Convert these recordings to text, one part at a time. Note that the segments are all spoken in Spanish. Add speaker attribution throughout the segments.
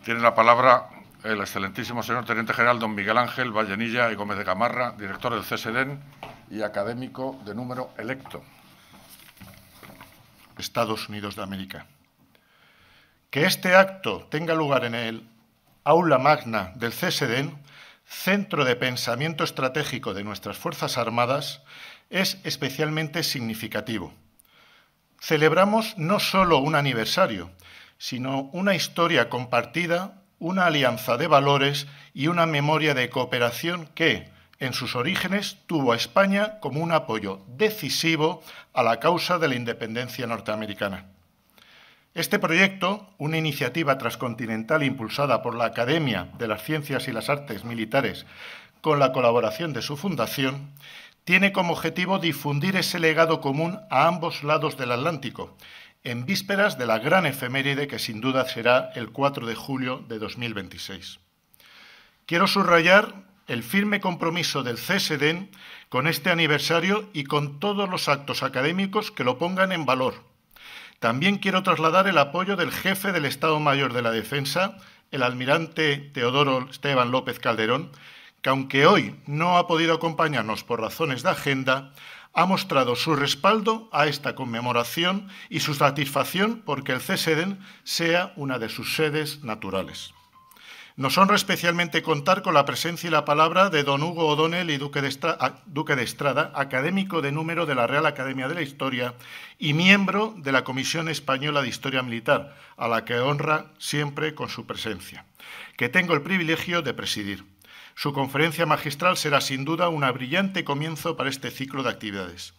Speaker 1: Tiene la palabra el excelentísimo señor Teniente General don Miguel Ángel Vallenilla y Gómez de Gamarra, director del CSDEN y académico de número electo.
Speaker 2: Estados Unidos de América. Que este acto tenga lugar en el aula magna del CSDEN, centro de pensamiento estratégico de nuestras Fuerzas Armadas, es especialmente significativo. Celebramos no solo un aniversario, sino una historia compartida, una alianza de valores y una memoria de cooperación que, en sus orígenes, tuvo a España como un apoyo decisivo a la causa de la independencia norteamericana. Este proyecto, una iniciativa transcontinental impulsada por la Academia de las Ciencias y las Artes Militares con la colaboración de su fundación, tiene como objetivo difundir ese legado común a ambos lados del Atlántico, en vísperas de la gran efeméride que sin duda será el 4 de julio de 2026. Quiero subrayar el firme compromiso del CSDEN con este aniversario y con todos los actos académicos que lo pongan en valor. También quiero trasladar el apoyo del jefe del Estado Mayor de la Defensa, el almirante Teodoro Esteban López Calderón, que aunque hoy no ha podido acompañarnos por razones de agenda, ha mostrado su respaldo a esta conmemoración y su satisfacción porque el CSDEN sea una de sus sedes naturales. Nos honra especialmente contar con la presencia y la palabra de don Hugo O'Donnell y Duque de Estrada, académico de número de la Real Academia de la Historia y miembro de la Comisión Española de Historia Militar, a la que honra siempre con su presencia, que tengo el privilegio de presidir. Su conferencia magistral será sin duda un brillante comienzo para este ciclo de actividades.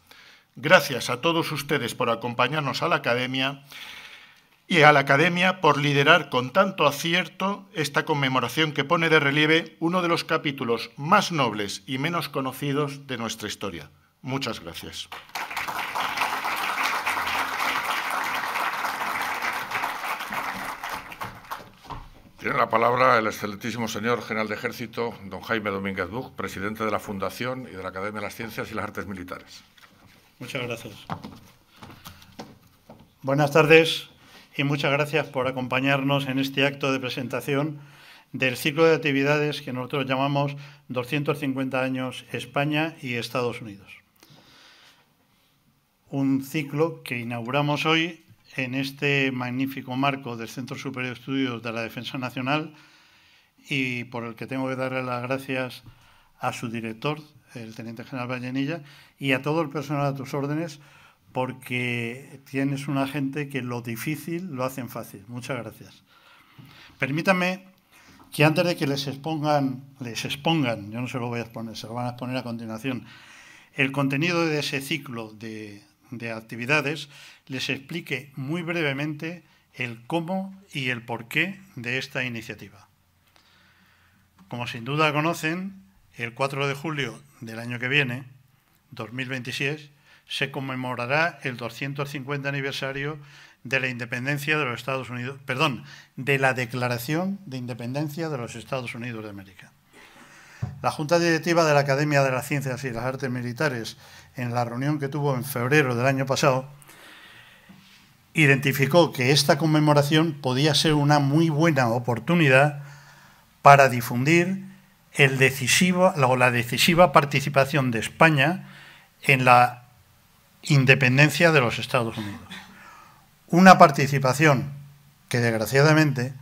Speaker 2: Gracias a todos ustedes por acompañarnos a la Academia y a la Academia por liderar con tanto acierto esta conmemoración que pone de relieve uno de los capítulos más nobles y menos conocidos de nuestra historia. Muchas gracias.
Speaker 1: Tiene la palabra el excelentísimo señor general de Ejército, don Jaime Domínguez Buch, presidente de la Fundación y de la Academia de las Ciencias y las Artes Militares.
Speaker 3: Muchas gracias. Buenas tardes y muchas gracias por acompañarnos en este acto de presentación del ciclo de actividades que nosotros llamamos 250 años España y Estados Unidos. Un ciclo que inauguramos hoy en este magnífico marco del Centro Superior de Estudios de la Defensa Nacional y por el que tengo que darle las gracias a su director, el Teniente General Vallenilla, y a todo el personal a tus órdenes, porque tienes una gente que lo difícil lo hacen fácil. Muchas gracias. Permítanme que antes de que les expongan, yo no se lo voy a exponer, se lo van a exponer a continuación, el contenido de ese ciclo de actividades, les explique muy brevemente el cómo y el porqué de esta iniciativa. Como sin duda conocen, el 4 de julio del año que viene, 2026, se conmemorará el 250 aniversario de la independencia de los Estados Unidos, perdón, de la Declaración de Independencia de los Estados Unidos de América. La Junta Directiva de la Academia de las Ciencias y las Artes Militares, en la reunión que tuvo en febrero del año pasado, identificó que esta conmemoración podía ser una muy buena oportunidad para difundir la decisiva participación de España en la independencia de los Estados Unidos. Una participación que, desgraciadamente,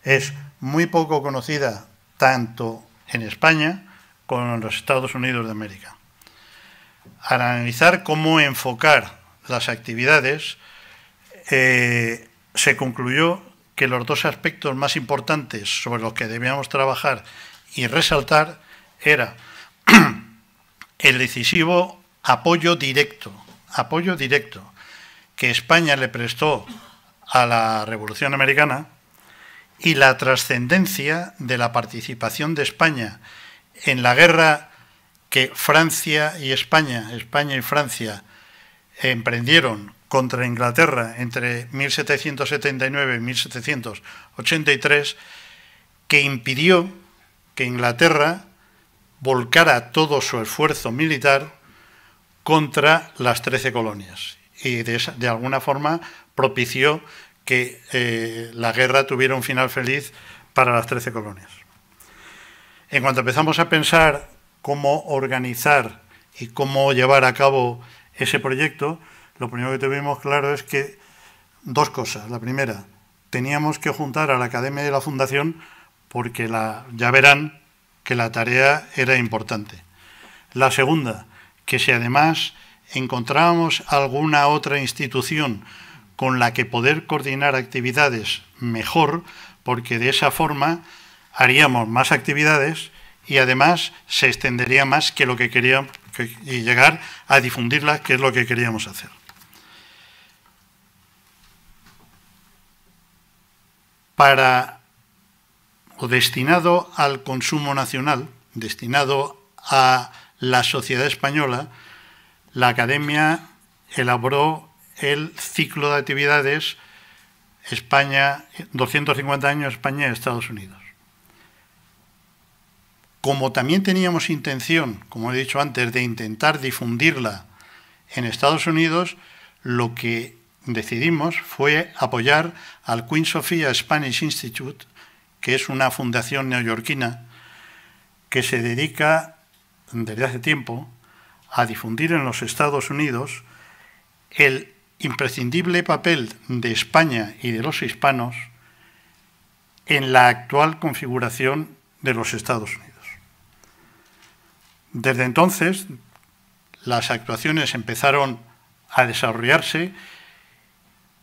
Speaker 3: es muy poco conocida tanto en España como en los Estados Unidos de América. Al analizar cómo enfocar las actividades, se concluyó que los dos aspectos más importantes sobre los que debíamos trabajar y resaltar era el decisivo apoyo directo que España le prestó a la Revolución Americana y la trascendencia de la participación de España en la guerra que Francia y España y Francia emprendieron contra Inglaterra entre 1779 y 1783, que impidió que Inglaterra volcara todo su esfuerzo militar contra las 13 colonias y de alguna forma propició que la guerra tuviera un final feliz para las 13 colonias. En cuanto empezamos a pensar cómo organizar y cómo llevar a cabo ese proyecto, lo primero que tuvimos claro es que dos cosas. La primera, teníamos que juntar a la Academia y a la Fundación porque ya verán que la tarea era importante. La segunda, que si además encontrábamos alguna otra institución con la que poder coordinar actividades mejor, porque de esa forma haríamos más actividades y además se extendería más que lo que queríamos y llegar a difundirlas, que es lo que queríamos hacer. Destinado al consumo nacional, destinado a la sociedad española, la Academia elaboró el ciclo de actividades España, 250 años España y Estados Unidos. Como también teníamos intención, como he dicho antes, de intentar difundirla en Estados Unidos, lo que decidimos fue apoyar al Queen Sofia Spanish Institute, que es una fundación neoyorquina que se dedica desde hace tiempo a difundir en los Estados Unidos el imprescindible papel de España y de los hispanos en la actual configuración de los Estados Unidos. Desde entonces, las actuaciones empezaron a desarrollarse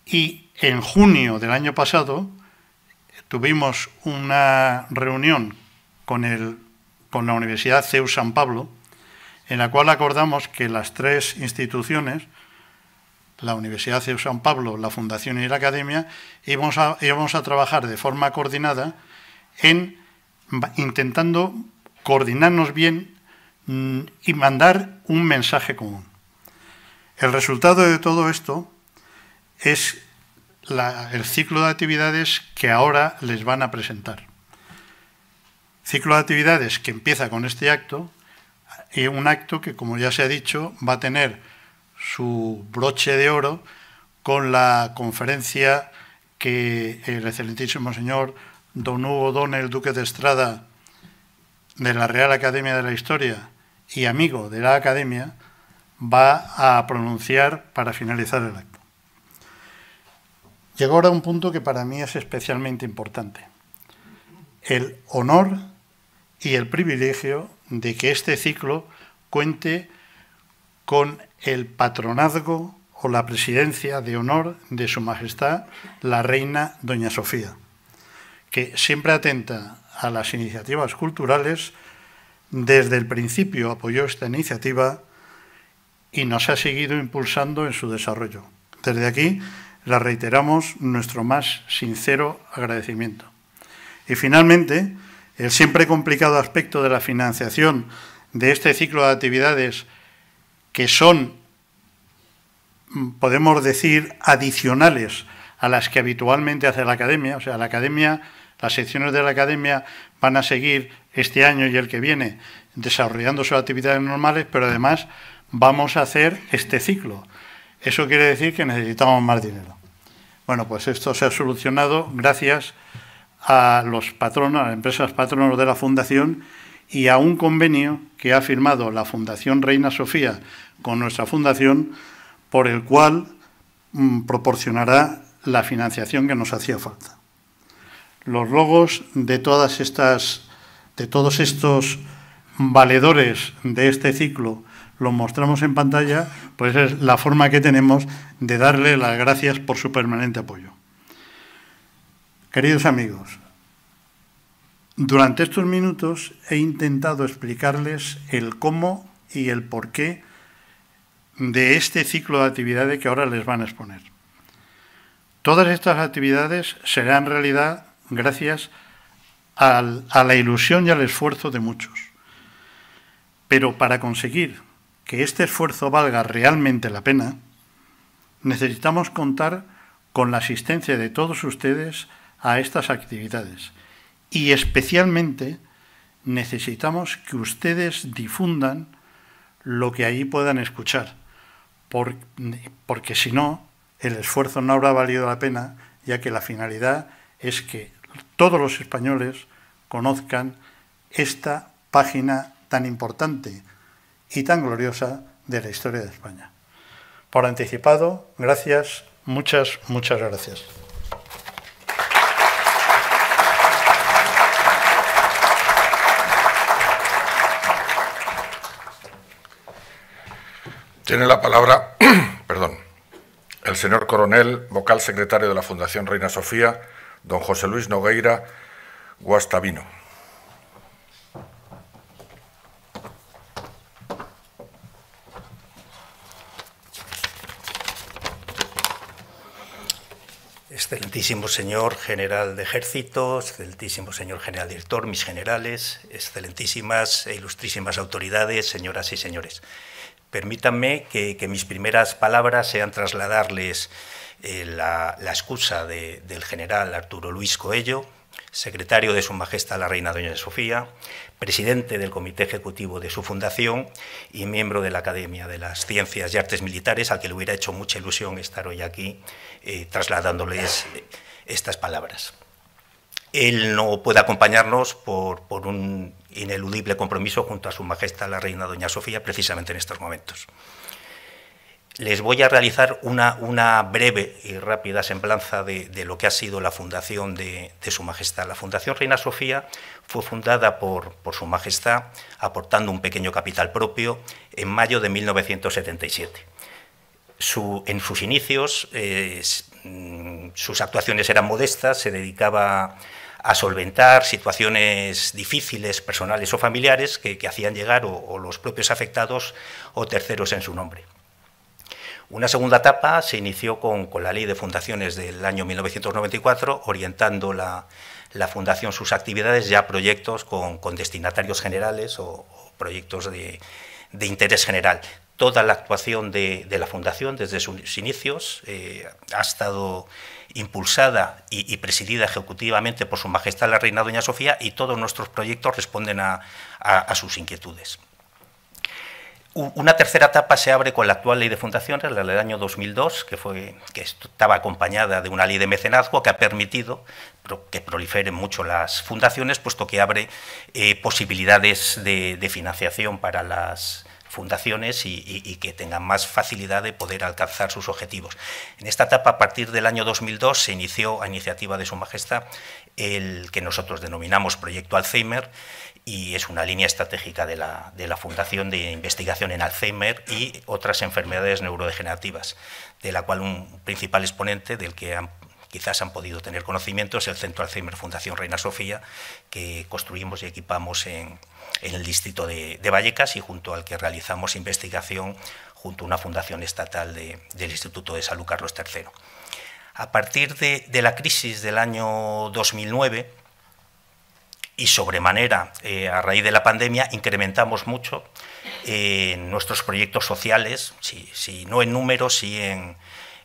Speaker 3: y en junio del año pasado tuvimos una reunión con la Universidad CEU San Pablo, en la cual acordamos que las tres instituciones, la Universidad CEU San Pablo, la Fundación y la Academia, íbamos a trabajar de forma coordinada intentando coordinarnos bien y mandar un mensaje común. El resultado de todo esto es el ciclo de actividades que ahora les van a presentar. Ciclo de actividades que empieza con este acto, y un acto que, como ya se ha dicho, va a tener su broche de oro con la conferencia que el excelentísimo señor don Hugo O'Donnell, duque de Estrada, de la Real Academia de la Historia y amigo de la Academia, va a pronunciar para finalizar el acto. Llegó ahora un punto que para mí es especialmente importante. El honor y el privilegio de que este ciclo cuente con el patronazgo o la presidencia de honor de Su Majestad la Reina Doña Sofía, que siempre atenta a las iniciativas culturales, desde el principio apoyó esta iniciativa y nos ha seguido impulsando en su desarrollo. Desde aquí le reiteramos nuestro más sincero agradecimiento. Y finalmente, el siempre complicado aspecto de la financiación de este ciclo de actividades, que son, podemos decir, adicionales a las que habitualmente hace la Academia. O sea, la Academia, las secciones de la Academia van a seguir este año y el que viene desarrollando sus actividades normales, pero además vamos a hacer este ciclo. Eso quiere decir que necesitamos más dinero. Bueno, pues esto se ha solucionado gracias a los patronos, a las empresas patronos de la Fundación y a un convenio que ha firmado la Fundación Reina Sofía con nuestra Fundación, por el cual proporcionará la financiación que nos hacía falta. Los logos de todos estos valedores de este ciclo los mostramos en pantalla, pues es la forma que tenemos de darle las gracias por su permanente apoyo. Queridos amigos, durante estos minutos he intentado explicarles el cómo y el porqué de este ciclo de actividades que ahora les van a exponer. Todas estas actividades serán realidad gracias a la ilusión y al esfuerzo de muchos. Pero para conseguir que este esfuerzo valga realmente la pena, necesitamos contar con la asistencia de todos ustedes a estas actividades. Y especialmente necesitamos que ustedes difundan lo que allí puedan escuchar, porque si no, el esfuerzo no habrá valido la pena, ya que la finalidad es que todos los españoles conozcan esta página tan importante y tan gloriosa de la historia de España. Por anticipado, gracias, muchas gracias.
Speaker 1: Tiene la palabra, el señor coronel, vocal secretario de la Fundación Reina Sofía, don José Luis Nogueira Guastavino.
Speaker 4: Excelentísimo señor general de Ejército, excelentísimo señor general director, mis generales, excelentísimas e ilustrísimas autoridades, señoras y señores. Permítanme que mis primeras palabras sean trasladarles la excusa del general Arturo Luis Coello, secretario de Su Majestad la Reina Doña Sofía, presidente del Comité Ejecutivo de su fundación y miembro de la Academia de las Ciencias y Artes Militares, al que le hubiera hecho mucha ilusión estar hoy aquí trasladándoles estas palabras. Él no puede acompañarnos por un ineludible compromiso junto a Su Majestad la Reina Doña Sofía, precisamente en estos momentos. Les voy a realizar una breve y rápida semblanza de lo que ha sido la fundación de Su Majestad. La Fundación Reina Sofía fue fundada por Su Majestad, aportando un pequeño capital propio, en mayo de 1977. En sus inicios, sus actuaciones eran modestas, se dedicaba a solventar situaciones difíciles, personales o familiares, que hacían llegar o los propios afectados o terceros en su nombre. Una segunda etapa se inició con la Ley de Fundaciones del año 1994, orientando la Fundación sus actividades ya a proyectos con destinatarios generales o proyectos de interés general. Toda la actuación de la Fundación desde sus inicios ha estado impulsada y presidida ejecutivamente por Su Majestad la Reina Doña Sofía, y todos nuestros proyectos responden a sus inquietudes. Una tercera etapa se abre con la actual Ley de Fundaciones, la del año 2002, que estaba acompañada de una ley de mecenazgo que ha permitido que proliferen mucho las fundaciones, puesto que abre posibilidades de financiación para las fundaciones y que tengan más facilidad de poder alcanzar sus objetivos. En esta etapa, a partir del año 2002, se inició a iniciativa de Su Majestad el que nosotros denominamos Proyecto Alzheimer, y es una línea estratégica de la Fundación de investigación en Alzheimer y otras enfermedades neurodegenerativas, de la cual un principal exponente del que quizás han podido tener conocimiento es el Centro Alzheimer Fundación Reina Sofía, que construimos y equipamos en el distrito de Vallecas, y junto al que realizamos investigación junto a una fundación estatal del Instituto de Salud Carlos III. A partir de la crisis del año 2009, y sobremanera a raíz de la pandemia, incrementamos mucho nuestros proyectos sociales, si no en número, sí en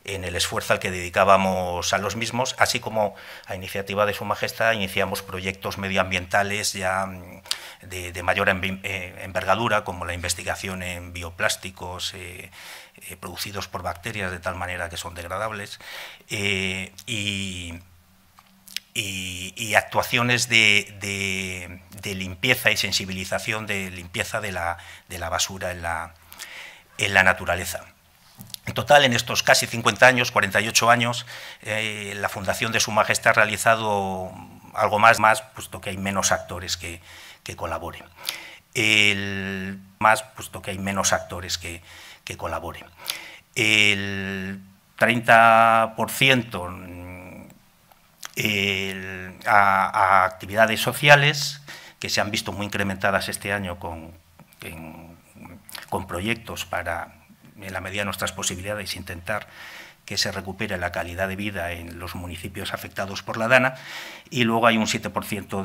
Speaker 4: el esfuerzo al que dedicábamos a los mismos, así como a iniciativa de Su Majestad iniciamos proyectos medioambientales ya de mayor envergadura, como la investigación en bioplásticos producidos por bacterias de tal manera que son degradables, y actuaciones de limpieza y sensibilización de limpieza de la basura en la naturaleza. En total, en estos casi 50 años, 48 años, la Fundación de Su Majestad ha realizado algo más, puesto que hay menos actores que colaboren. El 30% a actividades sociales, que se han visto muy incrementadas este año con proyectos para, en la medida de nuestras posibilidades, intentar que se recupere la calidad de vida en los municipios afectados por la DANA, y luego hay un 7%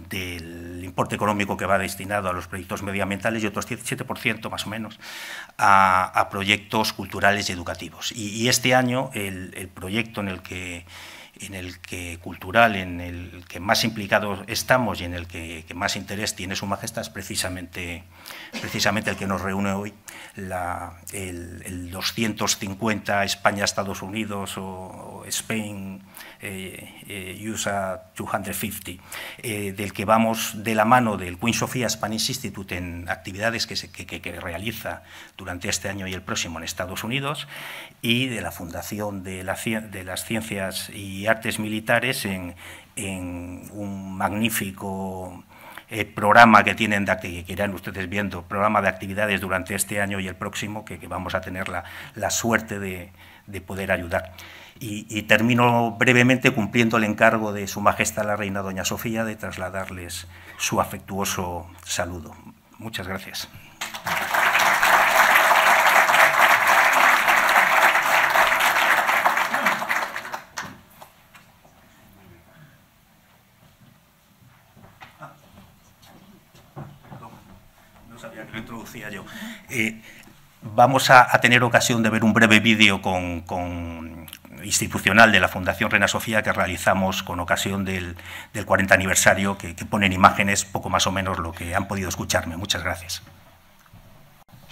Speaker 4: del importe económico que va destinado a los proyectos medioambientales, y otro 7% más o menos a proyectos culturales y educativos. Y este año el proyecto en el que cultural, en el que más implicados estamos y en el que más interés tiene Su Majestad es precisamente el que nos reúne hoy, el 250 España-Estados Unidos o Spain USA 250, del que vamos de la mano del Queen Sofia Spanish Institute en actividades que realiza durante este año y el próximo en Estados Unidos, y de la Fundación de las Ciencias y Artes Militares en un magnífico programa que tienen, que irán ustedes viendo, programa de actividades durante este año y el próximo, que vamos a tener la suerte de poder ayudar. Y termino brevemente cumpliendo el encargo de Su Majestad la Reina Doña Sofía de trasladarles su afectuoso saludo. Muchas gracias. No sabía que lo introducía yo. Vamos a tener ocasión de ver un breve vídeo institucional de la Fundación Reina Sofía que realizamos con ocasión del 40 aniversario, que ponen imágenes poco más o menos lo que han podido escucharme. Muchas gracias.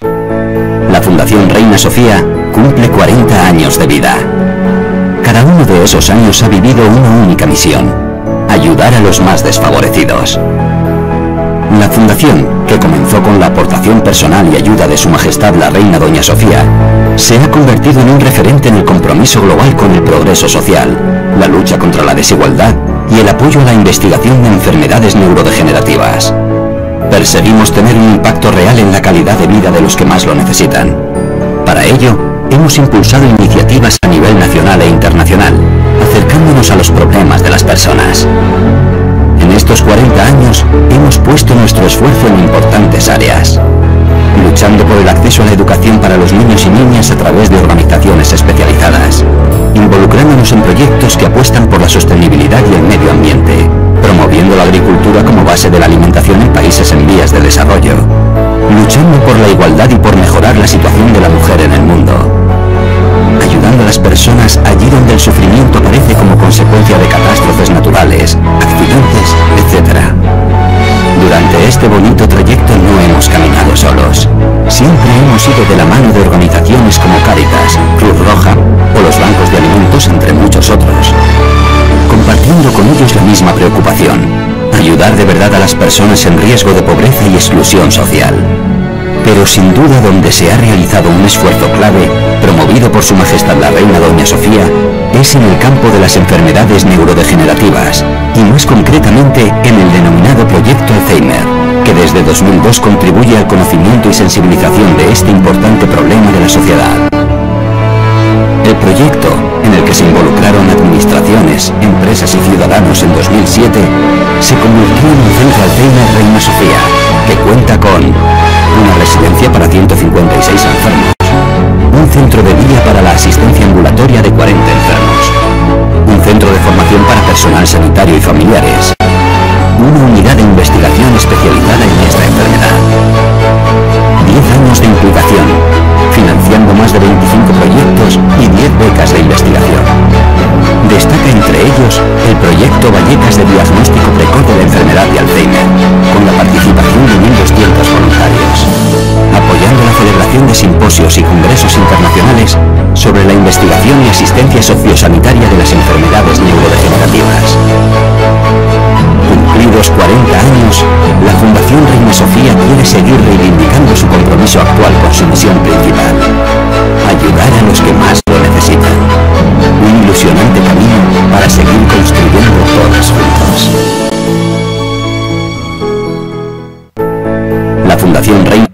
Speaker 5: La Fundación Reina Sofía cumple 40 años de vida. Cada uno de esos años ha vivido una única misión: ayudar a los más desfavorecidos. La Fundación, que comenzó con la aportación personal y ayuda de Su Majestad la Reina Doña Sofía, se ha convertido en un referente en el compromiso global con el progreso social, la lucha contra la desigualdad y el apoyo a la investigación de enfermedades neurodegenerativas. Perseguimos tener un impacto real en la calidad de vida de los que más lo necesitan. Para ello, hemos impulsado iniciativas a nivel nacional e internacional, acercándonos a los problemas de las personas. En estos 40 años hemos puesto nuestro esfuerzo en importantes áreas, luchando por el acceso a la educación para los niños y niñas a través de organizaciones especializadas, involucrándonos en proyectos que apuestan por la sostenibilidad y el medio ambiente, promoviendo la agricultura como base de la alimentación en países en vías de desarrollo, luchando por la igualdad y por mejorar la situación de la mujer en el mundo, ayudando a las personas allí donde el sufrimiento aparece como consecuencia de catástrofes naturales, accidentes, etc. Durante este bonito trayecto no hemos caminado solos. Siempre hemos ido de la mano de organizaciones como Cáritas, Cruz Roja o los bancos de alimentos, entre muchos otros, compartiendo con ellos la misma preocupación: ayudar de verdad a las personas en riesgo de pobreza y exclusión social. Pero sin duda donde se ha realizado un esfuerzo clave, promovido por Su Majestad la Reina Doña Sofía, es en el campo de las enfermedades neurodegenerativas, y más concretamente en el denominado Proyecto Alzheimer, que desde 2002 contribuye al conocimiento y sensibilización de este importante problema de la sociedad. El proyecto, en el que se involucraron administraciones, empresas y ciudadanos en 2007, se convirtió en el Centro Alzheimer Reina Sofía, que cuenta con una residencia para 156 enfermos, un centro de día para la asistencia ambulatoria de 40 enfermos, un centro de formación para personal sanitario y familiares, una unidad de investigación especializada en esta enfermedad, 10 años de implicación, financiando más de 25 proyectos y 10 becas de investigación. Destaca entre ellos el proyecto Vallecas de diagnóstico precoz de la enfermedad de Alzheimer, con la participación de 1.200 voluntarios, apoyando la celebración de simposios y congresos internacionales sobre la investigación y asistencia sociosanitaria de las enfermedades neurodegenerativas. Cumplidos 40 años, la Fundación Reina Sofía quiere seguir reivindicando su compromiso actual con su misión principal: ayudar a los que más lo necesitan. Un ilusionante camino para seguir construyendo todos juntos. La Fundación Reina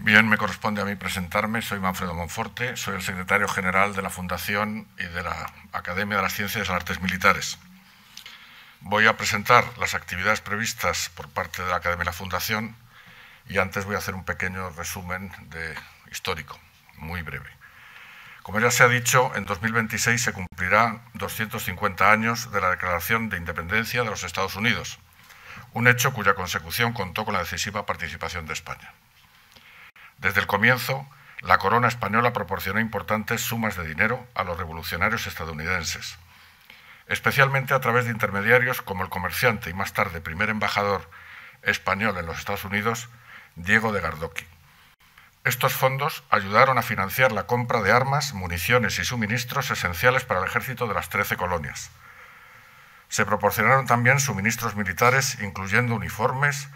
Speaker 1: Bien, me corresponde a mí presentarme. Soy Manfredo Monforte, soy el secretario general de la Fundación y de la Academia de las Ciencias y las Artes Militares. Voy a presentar las actividades previstas por parte de la Academia y la Fundación, y antes voy a hacer un pequeño resumen histórico, muy breve. Como ya se ha dicho, en 2026 se cumplirán 250 años de la Declaración de Independencia de los Estados Unidos, un hecho cuya consecución contó con la decisiva participación de España. Desde el comienzo, la corona española proporcionó importantes sumas de dinero a los revolucionarios estadounidenses, especialmente a través de intermediarios como el comerciante y más tarde primer embajador español en los Estados Unidos, Diego de Gardoqui. Estos fondos ayudaron a financiar la compra de armas, municiones y suministros esenciales para el ejército de las 13 colonias. Se proporcionaron también suministros militares, incluyendo uniformes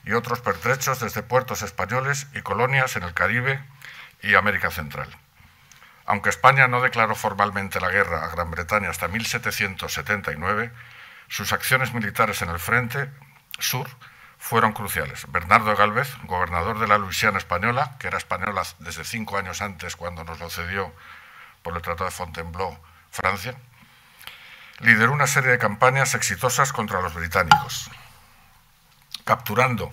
Speaker 1: y otros pertrechos desde puertos españoles y colonias en el Caribe y América Central. Aunque España no declaró formalmente la guerra a Gran Bretaña hasta 1779, sus acciones militares en el frente sur fueron cruciales. Bernardo de Gálvez, gobernador de la Luisiana española, que era española desde 5 años antes cuando nos lo cedió por el Tratado de Fontainebleau, Francia, lideró una serie de campañas exitosas contra los británicos, capturando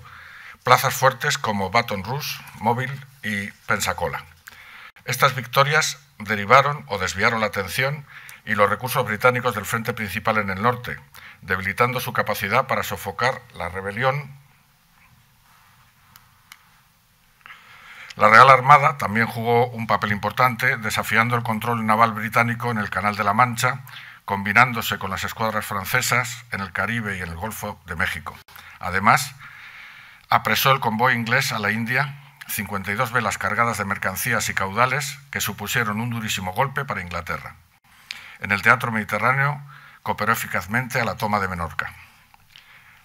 Speaker 1: plazas fuertes como Baton Rouge, Mobile y Pensacola. Estas victorias derivaron o desviaron la atención y los recursos británicos del frente principal en el norte, debilitando su capacidad para sofocar la rebelión. La Real Armada también jugó un papel importante, desafiando el control naval británico en el Canal de la Mancha, combinándose con las escuadras francesas en el Caribe y en el Golfo de México. Además, apresó el convoy inglés a la India, 52 velas cargadas de mercancías y caudales que supusieron un durísimo golpe para Inglaterra. En el teatro mediterráneo cooperó eficazmente a la toma de Menorca.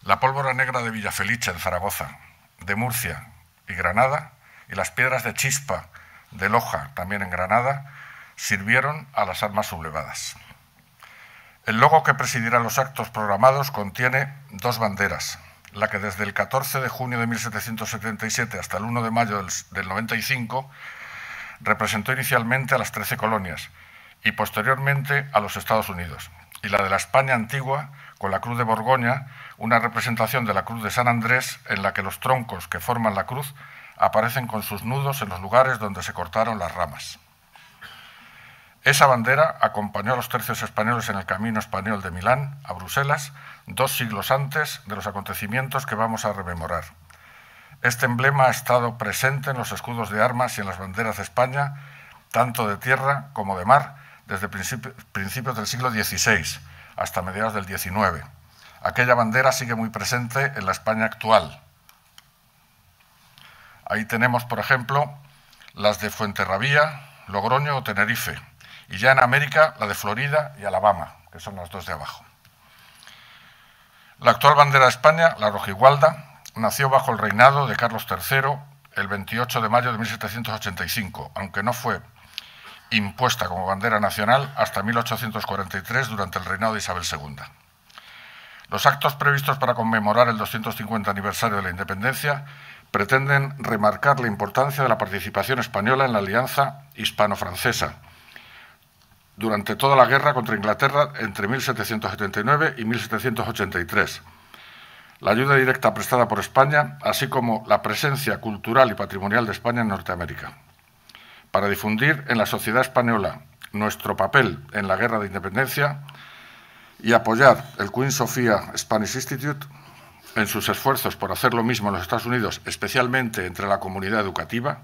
Speaker 1: La pólvora negra de Villafelice en Zaragoza, de Murcia y Granada, y las piedras de chispa de Loja, también en Granada, sirvieron a las armas sublevadas. El logo que presidirá los actos programados contiene 2 banderas, la que desde el 14 de junio de 1777 hasta el 1 de mayo del 95 representó inicialmente a las 13 colonias y posteriormente a los Estados Unidos, y la de la España antigua con la Cruz de Borgoña, una representación de la Cruz de San Andrés en la que los troncos que forman la cruz aparecen con sus nudos en los lugares donde se cortaron las ramas. Esa bandera acompañó a los tercios españoles en el camino español de Milán a Bruselas 2 siglos antes de los acontecimientos que vamos a rememorar. Este emblema ha estado presente en los escudos de armas y en las banderas de España, tanto de tierra como de mar, desde principios del siglo XVI hasta mediados del XIX. Aquella bandera sigue muy presente en la España actual. Ahí tenemos, por ejemplo, las de Fuenterrabía, Logroño o Tenerife, y ya en América la de Florida y Alabama, que son las 2 de abajo. La actual bandera de España, la rojigualda, nació bajo el reinado de Carlos III el 28 de mayo de 1785, aunque no fue impuesta como bandera nacional hasta 1843 durante el reinado de Isabel II. Los actos previstos para conmemorar el 250 aniversario de la independencia pretenden remarcar la importancia de la participación española en la alianza hispano-francesa durante toda la guerra contra Inglaterra entre 1779 y 1783, la ayuda directa prestada por España, así como la presencia cultural y patrimonial de España en Norteamérica, para difundir en la sociedad española nuestro papel en la guerra de independencia y apoyar el Queen Sofia Spanish Institute en sus esfuerzos por hacer lo mismo en los Estados Unidos, especialmente entre la comunidad educativa.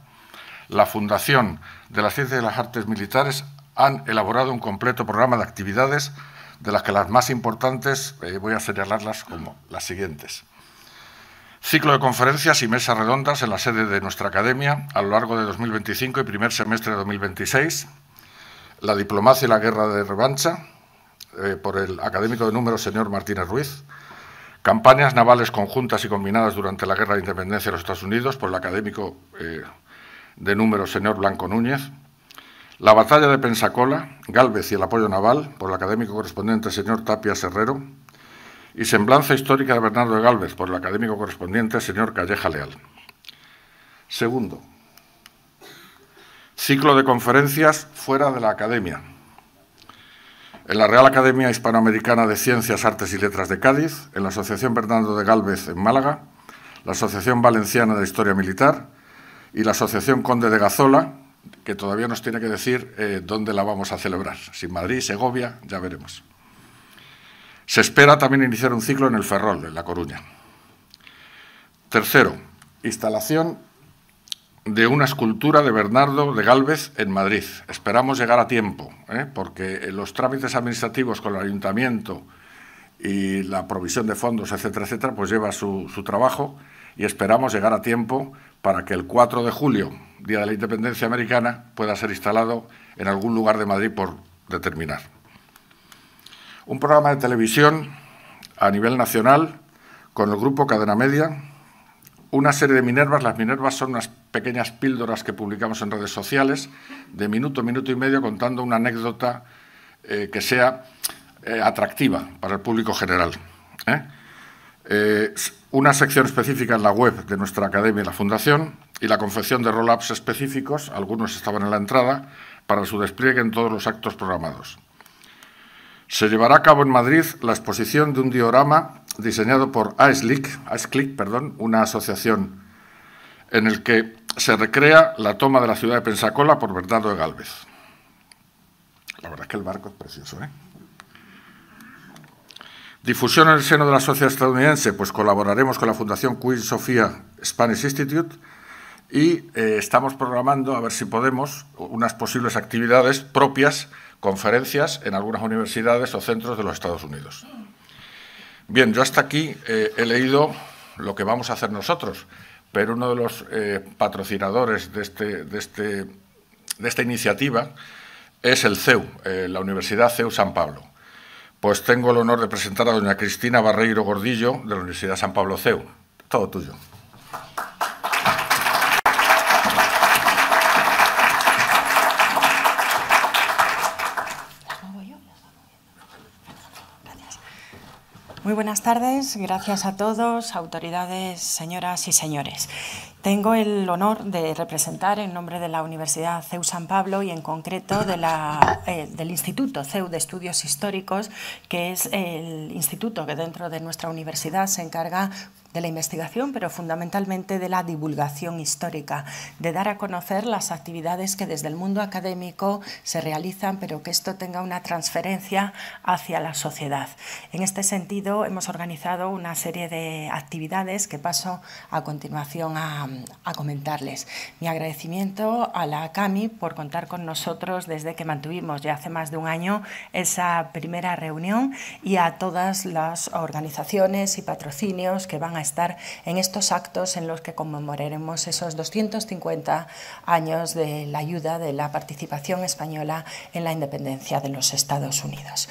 Speaker 1: La Fundación de las Ciencias y las Artes Militares han elaborado un completo programa de actividades, de las que las más importantes voy a señalarlas como las siguientes. Ciclo de conferencias y mesas redondas en la sede de nuestra academia a lo largo de 2025 y primer semestre de 2026. La diplomacia y la guerra de revancha, por el académico de números señor Martínez Ruiz. Campañas navales conjuntas y combinadas durante la guerra de independencia de los Estados Unidos, por el académico de números señor Blanco Núñez. La batalla de Pensacola, Gálvez y el apoyo naval, por el académico correspondiente señor Tapias Herrero. Y semblanza histórica de Bernardo de Gálvez, por el académico correspondiente señor Calleja Leal. Segundo, ciclo de conferencias fuera de la academia. En la Real Academia Hispanoamericana de Ciencias, Artes y Letras de Cádiz, en la Asociación Bernardo de Gálvez en Málaga, la Asociación Valenciana de Historia Militar y la Asociación Conde de Gazola, que todavía nos tiene que decir dónde la vamos a celebrar. Si en Madrid, Segovia, ya veremos. Se espera también iniciar un ciclo en el Ferrol, en La Coruña. Tercero, instalación de una escultura de Bernardo de Gálvez en Madrid. Esperamos llegar a tiempo, porque los trámites administrativos con el ayuntamiento y la provisión de fondos, etcétera, etcétera, pues lleva su trabajo y esperamos llegar a tiempo para que el 4 de julio, Día de la Independencia Americana, pueda ser instalado en algún lugar de Madrid por determinar. Un programa de televisión a nivel nacional con el grupo Cadena Media, una serie de Minervas. Las Minervas son unas pequeñas píldoras que publicamos en redes sociales de minuto y medio contando una anécdota que sea atractiva para el público general. Una sección específica en la web de nuestra academia y la fundación y la confección de roll-ups específicos, algunos estaban en la entrada, para su despliegue en todos los actos programados. Se llevará a cabo en Madrid la exposición de un diorama diseñado por AESCLIC, una asociación en el que se recrea la toma de la ciudad de Pensacola por Bernardo de Gálvez. La verdad es que el barco es precioso, Difusión en el seno de la sociedad estadounidense, pues colaboraremos con la Fundación Queen Sofía Spanish Institute y estamos programando, a ver si podemos, unas posibles actividades propias, conferencias en algunas universidades o centros de los Estados Unidos. Bien, yo hasta aquí he leído lo que vamos a hacer nosotros, pero uno de los patrocinadores de esta iniciativa es el CEU, la Universidad CEU San Pablo. Pues tengo el honor de presentar a doña Cristina Barreiro Gordillo, de la Universidad San Pablo CEU. Todo tuyo.
Speaker 6: Muy buenas tardes, gracias a todos, autoridades, señoras y señores. Tengo el honor de representar en nombre de la Universidad CEU San Pablo y en concreto del Instituto CEU de Estudios Históricos, que es el instituto que dentro de nuestra universidad se encarga de la investigación, pero fundamentalmente de la divulgación histórica, de dar a conocer las actividades que desde el mundo académico se realizan, pero que esto tenga una transferencia hacia la sociedad. En este sentido, hemos organizado una serie de actividades que paso a continuación a comentarles. Mi agradecimiento a la ACAMI por contar con nosotros desde que mantuvimos ya hace más de un año esa primera reunión y a todas las organizaciones y patrocinios que van a estar en estos actos en los que conmemoraremos esos 250 años de la ayuda de la participación española en la independencia de los Estados Unidos.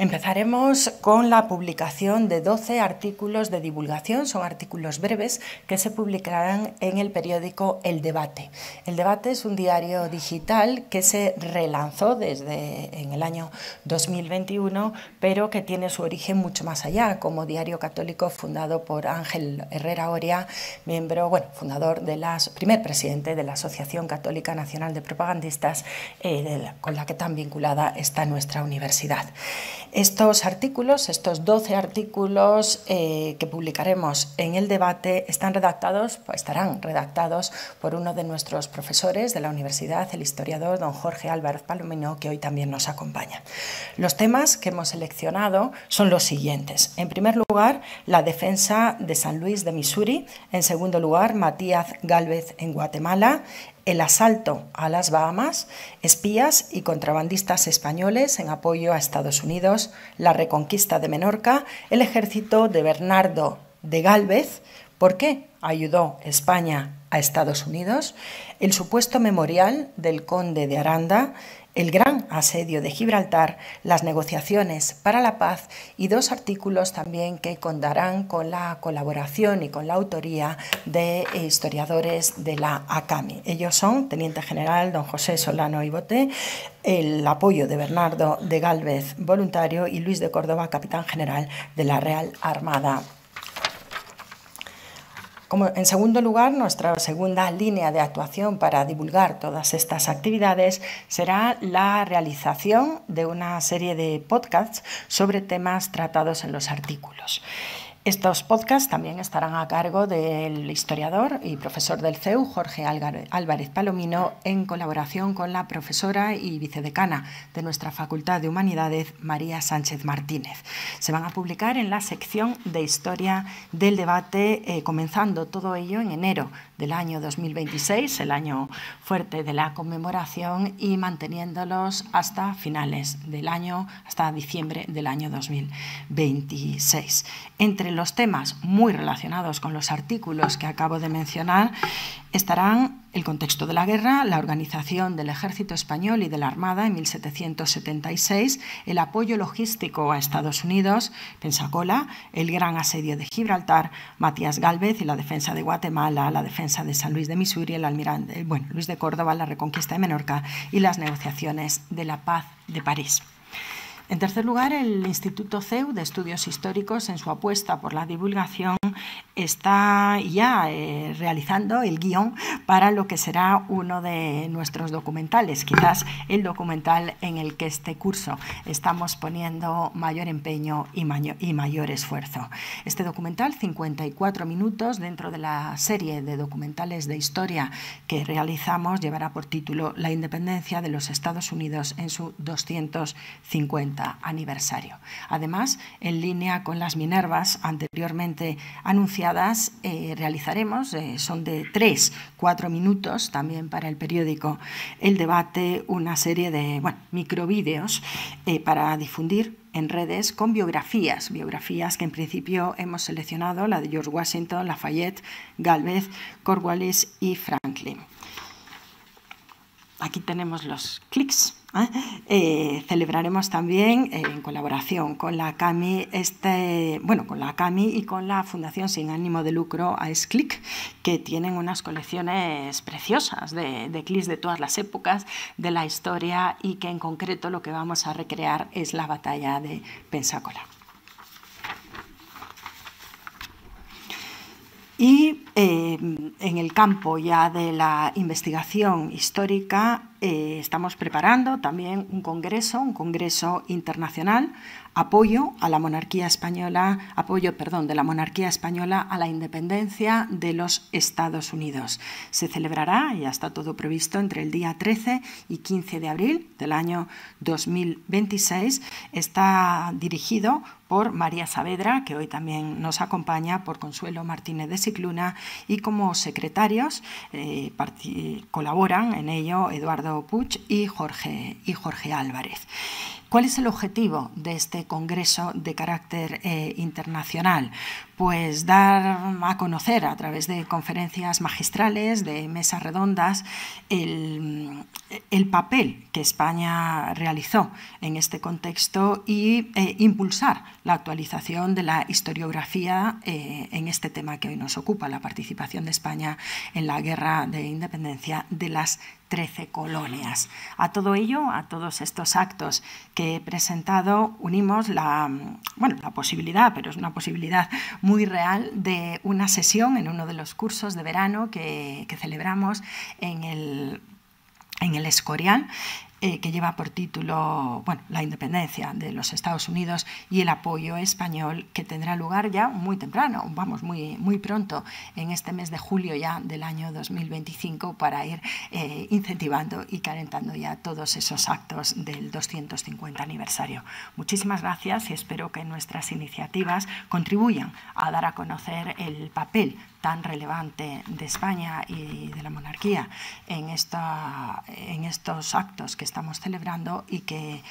Speaker 6: Empezaremos con la publicación de 12 artículos de divulgación, son artículos breves que se publicarán en el periódico El Debate. El Debate es un diario digital que se relanzó en el año 2021, pero que tiene su origen mucho más allá, como diario católico fundado por Ángel Herrera Oria, fundador primer presidente de la Asociación Católica Nacional de Propagandistas, con la que tan vinculada está nuestra universidad. Estos artículos, estos 12 artículos que publicaremos en el debate estarán redactados por uno de nuestros profesores de la universidad, el historiador don Jorge Álvarez Palomino, que hoy también nos acompaña. Los temas que hemos seleccionado son los siguientes. En primer lugar, la defensa de San Luis de Missouri. En segundo lugar, Matías Gálvez en Guatemala. El asalto a las Bahamas, espías y contrabandistas españoles en apoyo a Estados Unidos, la reconquista de Menorca, el ejército de Bernardo de Gálvez, ¿por qué ayudó España a Estados Unidos?, el supuesto memorial del conde de Aranda, el gran asedio de Gibraltar, las negociaciones para la paz y 2 artículos también que contarán con la colaboración y con la autoría de historiadores de la ACAMI. Ellos son Teniente General don José Solano y Boté, el apoyo de Bernardo de Gálvez, voluntario, y Luis de Córdoba, Capitán General de la Real Armada. En segundo lugar, nuestra segunda línea de actuación para divulgar todas estas actividades será la realización de una serie de podcasts sobre temas tratados en los artículos. Estos podcasts también estarán a cargo del historiador y profesor del CEU, Jorge Álvarez Palomino, en colaboración con la profesora y vicedecana de nuestra Facultad de Humanidades, María Sánchez Martínez. Se van a publicar en la sección de Historia del Debate, comenzando todo ello en enero del año 2026, el año fuerte de la conmemoración, y manteniéndolos hasta finales del año, hasta diciembre del año 2026. Entre los temas muy relacionados con los artículos que acabo de mencionar estarán el contexto de la guerra, la organización del Ejército Español y de la Armada en 1776, el apoyo logístico a Estados Unidos, Pensacola, el gran asedio de Gibraltar, Matías Gálvez y la defensa de Guatemala, la defensa de San Luis de Missouri, el almirante Luis de Córdoba, la reconquista de Menorca y las negociaciones de la paz de París. En tercer lugar, el Instituto CEU de Estudios Históricos, en su apuesta por la divulgación, está ya realizando el guión para lo que será uno de nuestros documentales, quizás el documental en el que este curso estamos poniendo mayor empeño y mayor esfuerzo. Este documental, 54 minutos, dentro de la serie de documentales de historia que realizamos, llevará por título La independencia de los Estados Unidos en su 250 aniversario. Además, en línea con las Minervas anteriormente anunciadas, realizaremos, son de 3-4 minutos, también para el periódico El Debate, una serie de microvídeos para difundir en redes con biografías que en principio hemos seleccionado, la de George Washington, Lafayette, Gálvez, Cornwallis y Franklin. Aquí tenemos los clics. Celebraremos también en colaboración con la CAMI con la CAMI y con la Fundación sin ánimo de lucro AESCLIC, que tienen unas colecciones preciosas de clics de todas las épocas de la historia, y que en concreto lo que vamos a recrear es la batalla de Pensacola. Y en el campo ya de la investigación histórica estamos preparando también un congreso internacional, apoyo de la monarquía española a la independencia de los Estados Unidos. Se celebrará, ya está todo previsto, entre el día 13 y 15 de abril del año 2026. Está dirigido por María Saavedra, que hoy también nos acompaña, por Consuelo Martínez de Sicluna, y como secretarios colaboran en ello Eduardo Puig y Jorge Álvarez. ¿Cuál es el objetivo de este congreso de carácter internacional? Pues dar a conocer a través de conferencias magistrales, de mesas redondas, el papel que España realizó en este contexto y impulsar la actualización de la historiografía en este tema que hoy nos ocupa, la participación de España en la guerra de independencia de las 13 colonias. A todo ello, a todos estos actos que he presentado, unimos la posibilidad, pero es una posibilidad muy real, de una sesión en uno de los cursos de verano que celebramos en el Escorial, que lleva por título la independencia de los Estados Unidos y el apoyo español, que tendrá lugar ya muy temprano, muy pronto, en este mes de julio ya del año 2025, para ir incentivando y calentando ya todos esos actos del 250 aniversario. Muchísimas gracias y espero que nuestras iniciativas contribuyan a dar a conocer el papel tan relevante de España y de la monarquía en estos actos que estamos celebrando, y que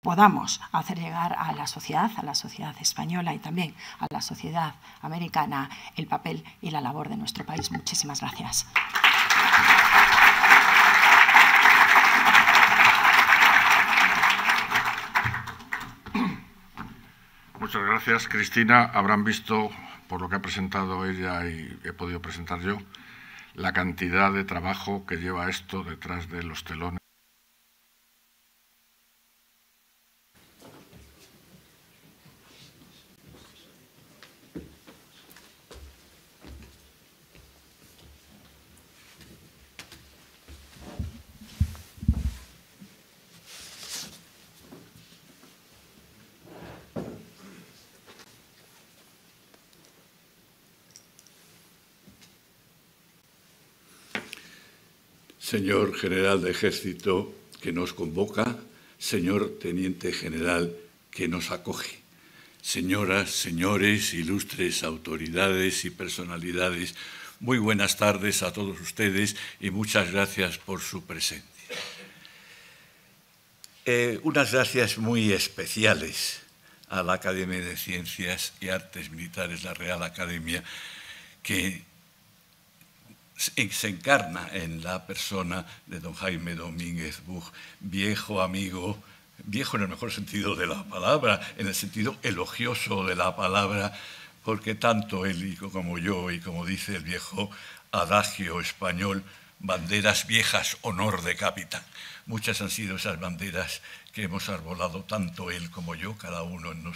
Speaker 6: podamos hacer llegar a la sociedad española y también a la sociedad americana el papel y la labor de nuestro país. Muchísimas gracias.
Speaker 1: Muchas gracias, Cristina. Habrán visto, por lo que ha presentado ella y he podido presentar yo, la cantidad de trabajo que lleva esto detrás de los telones.
Speaker 7: señor general de ejército que nos convoca, señor teniente general que nos acoge, señoras, señores, ilustres autoridades y personalidades, muy buenas tardes a todos ustedes y muchas gracias por su presencia. Unas gracias muy especiales a la Academia de Ciencias y Artes Militares, la Real Academia, que se encarna en la persona de don Jaime Domínguez Buch, viejo amigo, viejo en el mejor sentido de la palabra, en el sentido elogioso de la palabra, porque tanto él como yo, y como dice el viejo adagio español, banderas viejas, honor de capitán. Muchas han sido esas banderas que hemos arbolado tanto él como yo, cada uno en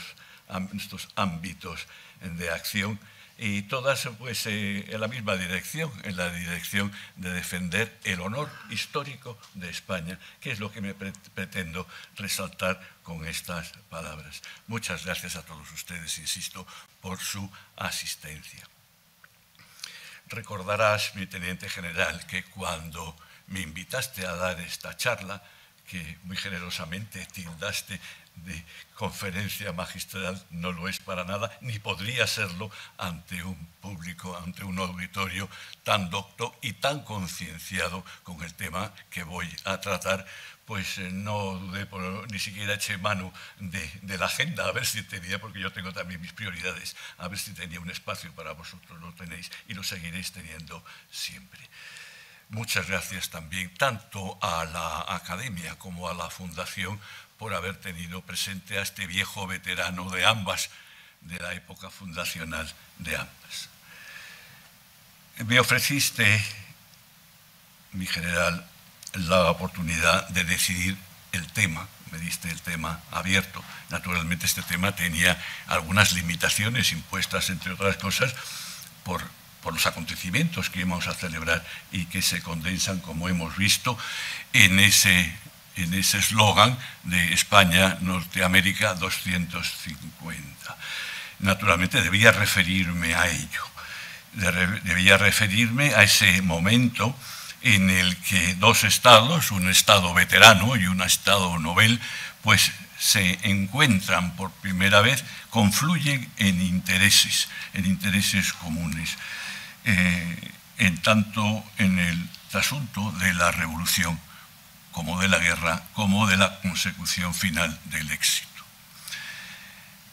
Speaker 7: estos ámbitos de acción, y todas pues, en la misma dirección, en la dirección de defender el honor histórico de España, que es lo que me pretendo resaltar con estas palabras. Muchas gracias a todos ustedes, insisto, por su asistencia. Recordarás, mi teniente general, que cuando me invitaste a dar esta charla, que muy generosamente tildaste de conferencia magistral, no lo es para nada, ni podría serlo ante un público, ante un auditorio tan docto y tan concienciado con el tema que voy a tratar, pues no dudé, ni siquiera eché mano de la agenda, a ver si tenía, porque yo tengo también mis prioridades, a ver si tenía un espacio para vosotros, lo tenéis y lo seguiréis teniendo siempre. Muchas gracias también tanto a la Academia como a la Fundación por haber tenido presente a este viejo veterano de ambas, de la época fundacional de ambas. Me ofreciste, mi general, la oportunidad de decidir el tema, me diste el tema abierto. Naturalmente este tema tenía algunas limitaciones impuestas, entre otras cosas, por los acontecimientos que íbamos a celebrar y que se condensan, como hemos visto, en ese eslogan de España, Norteamérica 250. Naturalmente debía referirme a ello, debía referirme a ese momento en el que dos estados, un estado veterano y un estado novel, pues se encuentran por primera vez, confluyen en intereses comunes, en tanto en el asunto de la revolución, como de la guerra, como de la consecución final del éxito.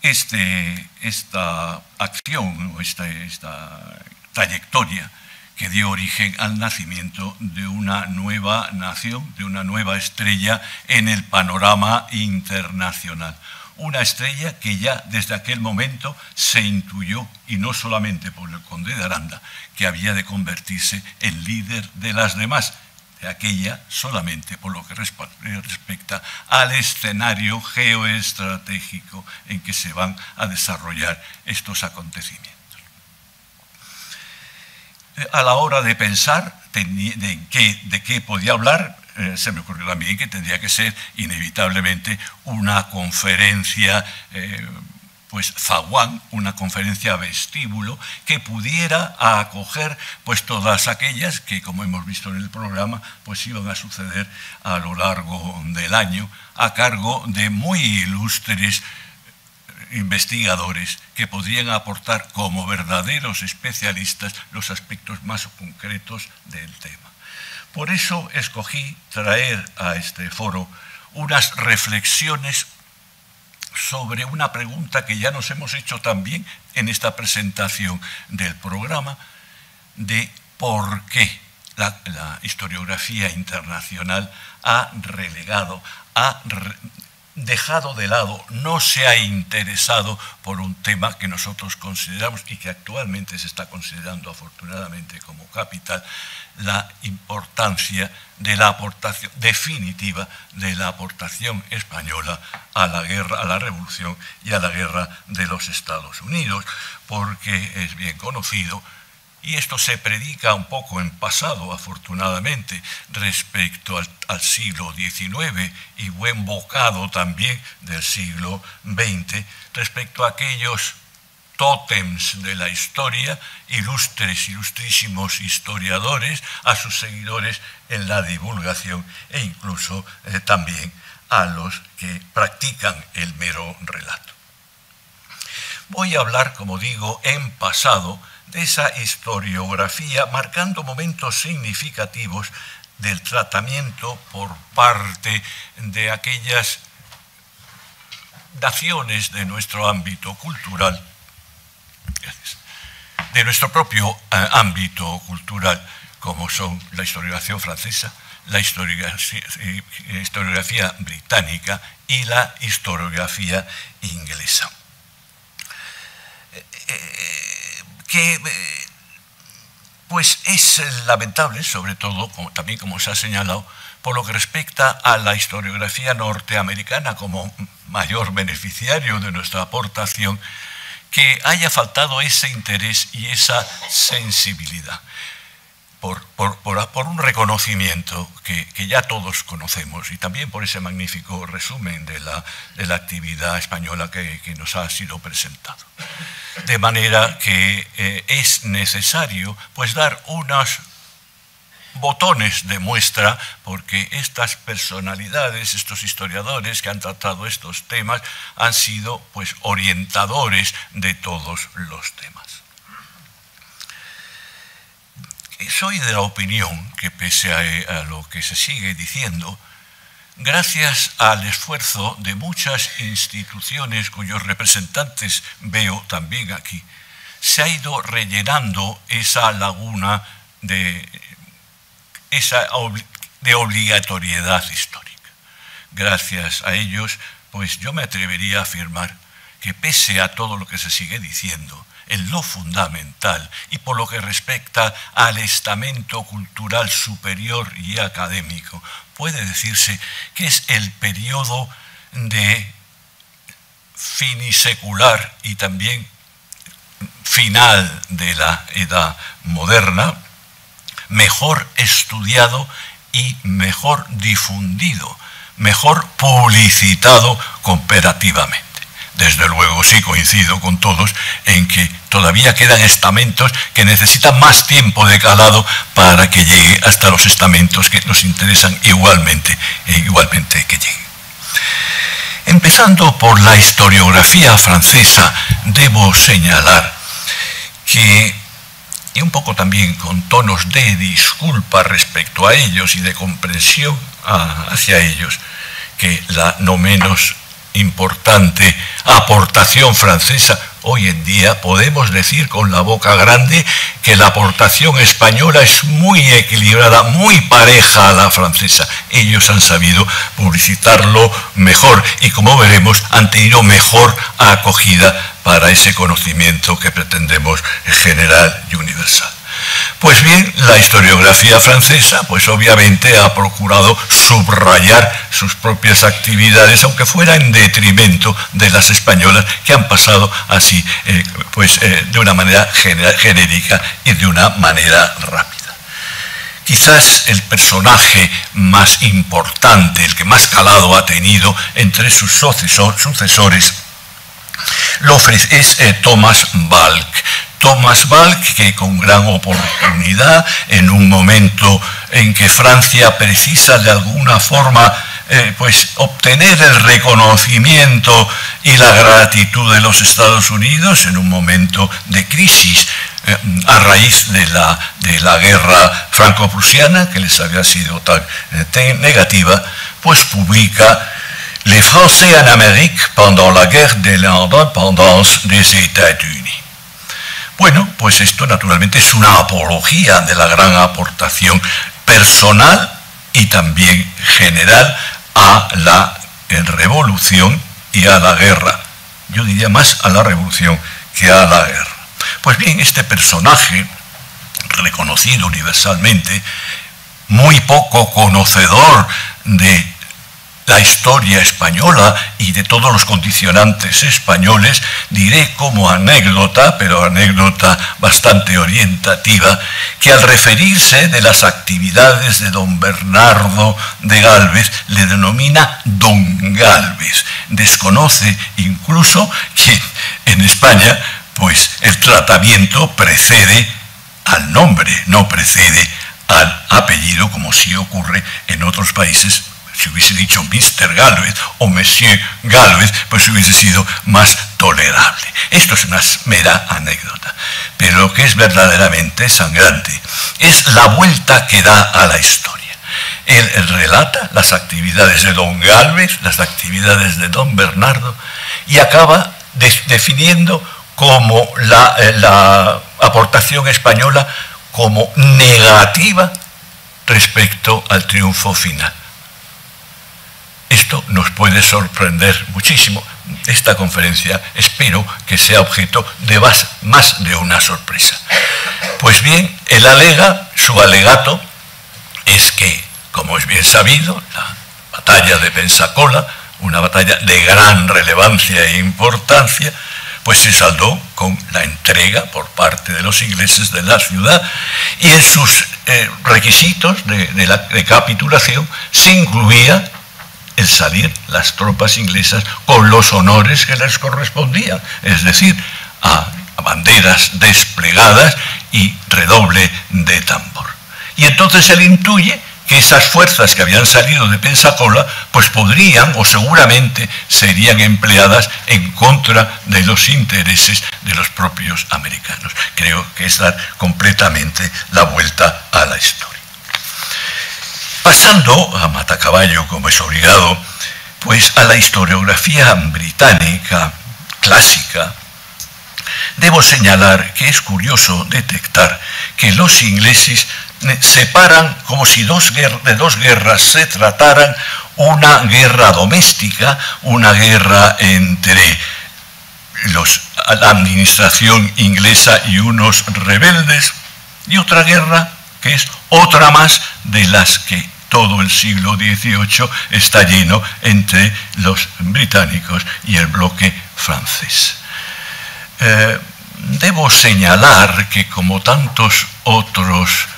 Speaker 7: Esta acción, esta trayectoria que dio origen al nacimiento de una nueva nación, de una nueva estrella en el panorama internacional. Una estrella que ya desde aquel momento se intuyó, y no solamente por el conde de Aranda, que había de convertirse en líder de las demás, de aquella solamente por lo que respecta al escenario geoestratégico en que se van a desarrollar estos acontecimientos. A la hora de pensar de qué podía hablar, se me ocurrió también que tendría que ser inevitablemente una conferencia pues zaguán, una conferencia vestíbulo que pudiera acoger pues todas aquellas que, como hemos visto en el programa, pues iban a suceder a lo largo del año a cargo de muy ilustres investigadores que podrían aportar como verdaderos especialistas los aspectos más concretos del tema. Por eso escogí traer a este foro unas reflexiones sobre una pregunta que ya nos hemos hecho también en esta presentación del programa, de por qué la historiografía internacional ha relegado, ha dejado de lado, no se ha interesado por un tema que nosotros consideramos y que actualmente se está considerando afortunadamente como capital, la importancia de la aportación definitiva de la aportación española a la guerra, a la revolución y a la guerra de los Estados Unidos, porque es bien conocido, y esto se predica un poco en pasado, afortunadamente, respecto al siglo XIX y buen bocado también del siglo XX, respecto a aquellos tótems de la historia, ilustrísimos historiadores, a sus seguidores en la divulgación e incluso también a los que practican el mero relato. Voy a hablar, como digo, en pasado de esa historiografía, marcando momentos significativos del tratamiento por parte de aquellas naciones de nuestro ámbito cultural, de nuestro propio ámbito cultural, como son la historiografía francesa, la historiografía británica y la historiografía inglesa. Pues es lamentable, sobre todo, también como se ha señalado, por lo que respecta a la historiografía norteamericana como mayor beneficiario de nuestra aportación, que haya faltado ese interés y esa sensibilidad por un reconocimiento que ya todos conocemos, y también por ese magnífico resumen de la actividad española que nos ha sido presentado. De manera que es necesario pues dar unos botones de muestra, porque estas personalidades, estos historiadores que han tratado estos temas han sido pues orientadores de todos los temas. Soy de la opinión que, pese a lo que se sigue diciendo, gracias al esfuerzo de muchas instituciones cuyos representantes veo también aquí, se ha ido rellenando esa laguna de obligatoriedad histórica. Gracias a ellos, pues yo me atrevería a afirmar que, pese a todo lo que se sigue diciendo, en lo fundamental y por lo que respecta al estamento cultural superior y académico, puede decirse que es el periodo de finisecular y también final de la edad moderna, mejor estudiado y mejor difundido, mejor publicitado comparativamente. Desde luego sí coincido con todos en que todavía quedan estamentos que necesitan más tiempo de calado para que llegue hasta los estamentos que nos interesan igualmente que lleguen. Empezando por la historiografía francesa, debo señalar que, y un poco también con tonos de disculpa respecto a ellos y de comprensión hacia ellos, que la no menos importante aportación francesa, hoy en día podemos decir con la boca grande que la aportación española es muy equilibrada, muy pareja a la francesa. Ellos han sabido publicitarlo mejor y, como veremos, han tenido mejor acogida para ese conocimiento que pretendemos general y universal. Pues bien, la historiografía francesa, pues obviamente ha procurado subrayar sus propias actividades, aunque fuera en detrimento de las españolas, que han pasado así, de una manera genérica y de una manera rápida. Quizás el personaje más importante, el que más calado ha tenido entre sus sucesores, es Thomas Balck. Thomas Balck, que con gran oportunidad, en un momento en que Francia precisa de alguna forma obtener el reconocimiento y la gratitud de los Estados Unidos, en un momento de crisis a raíz de la guerra franco-prusiana, que les había sido tan negativa, pues publica Les Français en Amérique pendant la guerre de l'indépendance des États-Unis. Bueno, pues esto naturalmente es una apología de la gran aportación personal y también general a la revolución y a la guerra. Yo diría más a la revolución que a la guerra. Pues bien, este personaje, reconocido universalmente, muy poco conocedor de la historia española y de todos los condicionantes españoles, diré como anécdota, pero anécdota bastante orientativa, que al referirse de las actividades de don Bernardo de Gálvez, le denomina don Gálvez. Desconoce incluso que en España pues el tratamiento precede al nombre, no precede al apellido, como sí ocurre en otros países. Si hubiese dicho Mr. Gálvez o Monsieur Gálvez, pues hubiese sido más tolerable. Esto es una mera anécdota. Pero lo que es verdaderamente sangrante es la vuelta que da a la historia. Él relata las actividades de don Gálvez, las actividades de don Bernardo, y acaba definiendo como la aportación española como negativa respecto al triunfo final. Esto nos puede sorprender muchísimo. Esta conferencia espero que sea objeto de más de una sorpresa. Pues bien, él alega, su alegato es que, como es bien sabido, la batalla de Pensacola, una batalla de gran relevancia e importancia, pues se saldó con la entrega por parte de los ingleses de la ciudad, y en sus requisitos de capitulación se incluía el salir las tropas inglesas con los honores que les correspondían, es decir, a banderas desplegadas y redoble de tambor. Y entonces él intuye que esas fuerzas que habían salido de Pensacola, pues podrían o seguramente serían empleadas en contra de los intereses de los propios americanos. Creo que es dar completamente la vuelta a la historia. Pasando a matacaballo, como es obligado, pues a la historiografía británica clásica, debo señalar que es curioso detectar que los ingleses separan como si de dos guerras se trataran, una guerra doméstica, una guerra entre la administración inglesa y unos rebeldes, y otra guerra que es otra más de las que todo el siglo XVIII está lleno entre los británicos y el bloque francés. Debo señalar que, como tantos otros,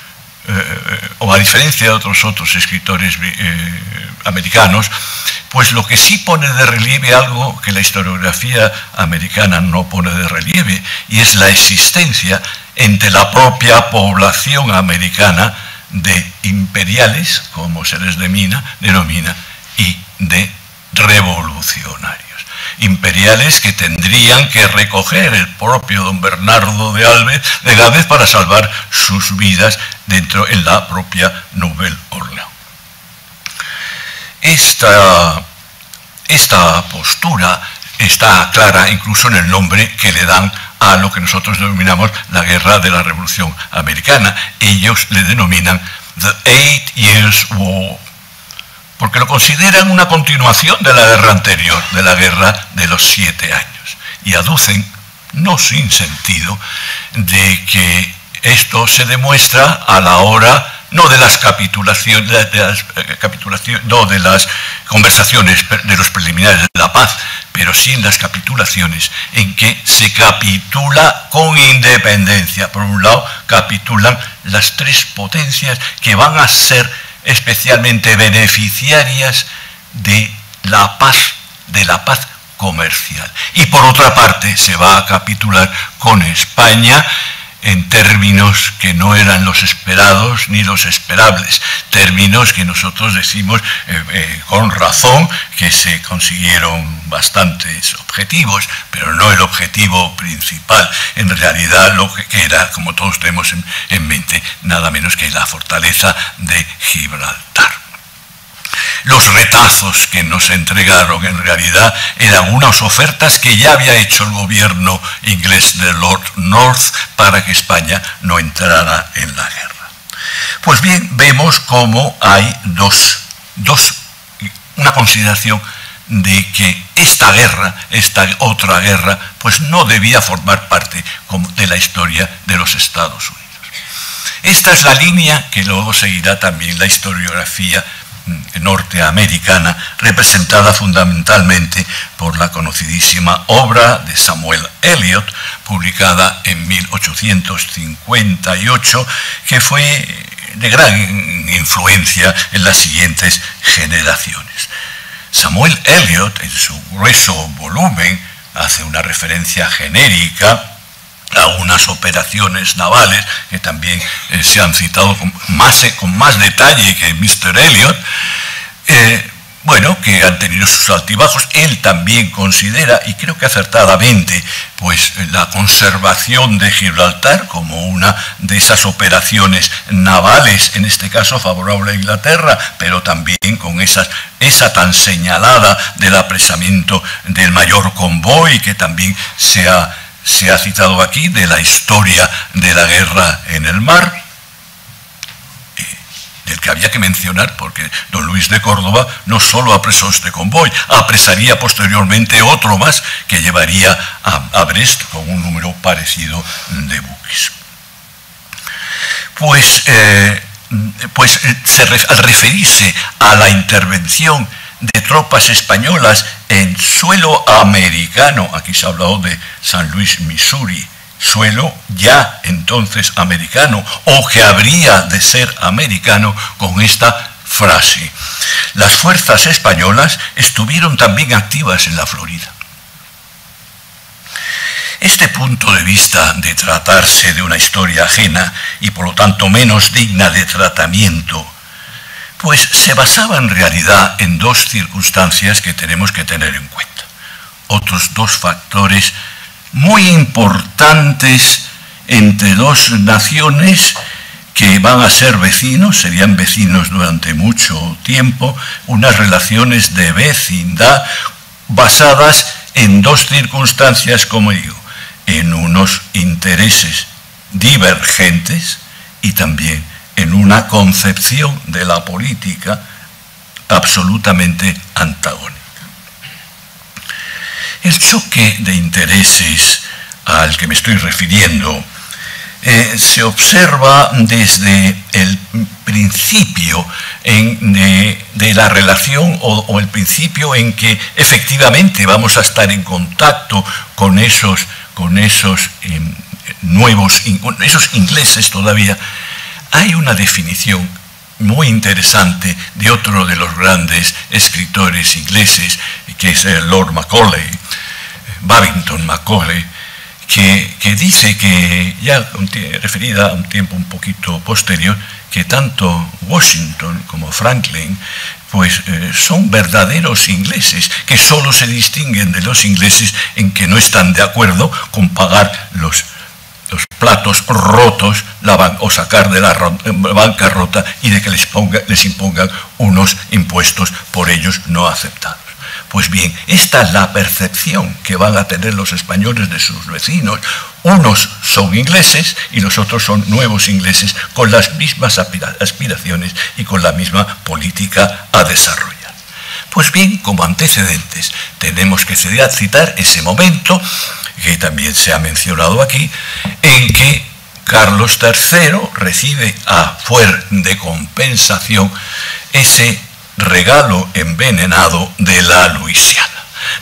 Speaker 7: o a diferencia de otros escritores americanos, pues lo que sí pone de relieve algo que la historiografía americana no pone de relieve, y es la existencia entre la propia población americana de imperiales, como se les denomina, y de revolucionarios. Imperiales que tendrían que recoger el propio don Bernardo de Gálvez para salvar sus vidas en la propia Nouvelle-Orléans. Esta postura está clara incluso en el nombre que le dan a lo que nosotros denominamos la Guerra de la Revolución Americana. Ellos le denominan The 8 Years' War, porque lo consideran una continuación de la guerra anterior, de la Guerra de los 7 años, y aducen, no sin sentido, de que esto se demuestra a la hora no de las capitulaciones, no de las conversaciones de los preliminares de la paz, pero sí en las capitulaciones, en que se capitula con independencia. Por un lado, capitulan las tres potencias que van a ser especialmente beneficiarias de la paz comercial. Y por otra parte, se va a capitular con España en términos que no eran los esperados ni los esperables, términos que nosotros decimos con razón que se consiguieron bastantes objetivos, pero no el objetivo principal. En realidad lo que era, como todos tenemos en mente, nada menos que la fortaleza de Gibraltar. Los retazos que nos entregaron en realidad eran unas ofertas que ya había hecho el gobierno inglés de Lord North para que España no entrara en la guerra. Pues bien, vemos cómo hay una consideración de que esta otra guerra, pues no debía formar parte de la historia de los Estados Unidos. Esta es la línea que luego seguirá también la historiografía norteamericana, representada fundamentalmente por la conocidísima obra de Samuel Eliot, publicada en 1858, que fue de gran influencia en las siguientes generaciones. Samuel Eliot, en su grueso volumen, hace una referencia genérica algunas operaciones navales que también se han citado con más detalle que Mr. Elliot, bueno, que han tenido sus altibajos. Él también considera, y creo que acertadamente, pues la conservación de Gibraltar como una de esas operaciones navales, en este caso favorable a Inglaterra, pero también con esa tan señalada del apresamiento del mayor Convoy, que también se ha citado aquí, de la historia de la guerra en el mar, del que había que mencionar, porque don Luis de Córdoba no solo apresó este convoy, apresaría posteriormente otro más que llevaría a Brest con un número parecido de buques. Al referirse a la intervención de tropas españolas en suelo americano, aquí se ha hablado de San Luis, Missouri, suelo ya entonces americano, o que habría de ser americano, con esta frase: las fuerzas españolas estuvieron también activas en la Florida. Este punto de vista de tratarse de una historia ajena y por lo tanto menos digna de tratamiento, pues se basaba en realidad en dos circunstancias que tenemos que tener en cuenta. Otros dos factores muy importantes entre dos naciones que van a ser vecinos, serían vecinos durante mucho tiempo, unas relaciones de vecindad basadas en dos circunstancias, como digo, en unos intereses divergentes y también en una concepción de la política absolutamente antagónica. El choque de intereses al que me estoy refiriendo se observa desde el principio de la relación o el principio en que efectivamente vamos a estar en contacto con esos ingleses todavía. Hay una definición muy interesante de otro de los grandes escritores ingleses, que es el Lord Macaulay, Babington Macaulay, que dice que, ya referida a un tiempo un poquito posterior, que tanto Washington como Franklin pues son verdaderos ingleses, que solo se distinguen de los ingleses en que no están de acuerdo con pagar los platos rotos o sacar de la bancarrota, y de que les impongan unos impuestos por ellos no aceptados. Pues bien, esta es la percepción que van a tener los españoles de sus vecinos. Unos son ingleses y los otros son nuevos ingleses, con las mismas aspiraciones y con la misma política a desarrollar. Pues bien, como antecedentes, tenemos que citar ese momento, que también se ha mencionado aquí, en que Carlos III recibe a fuer de compensación ese regalo envenenado de la Luisiana.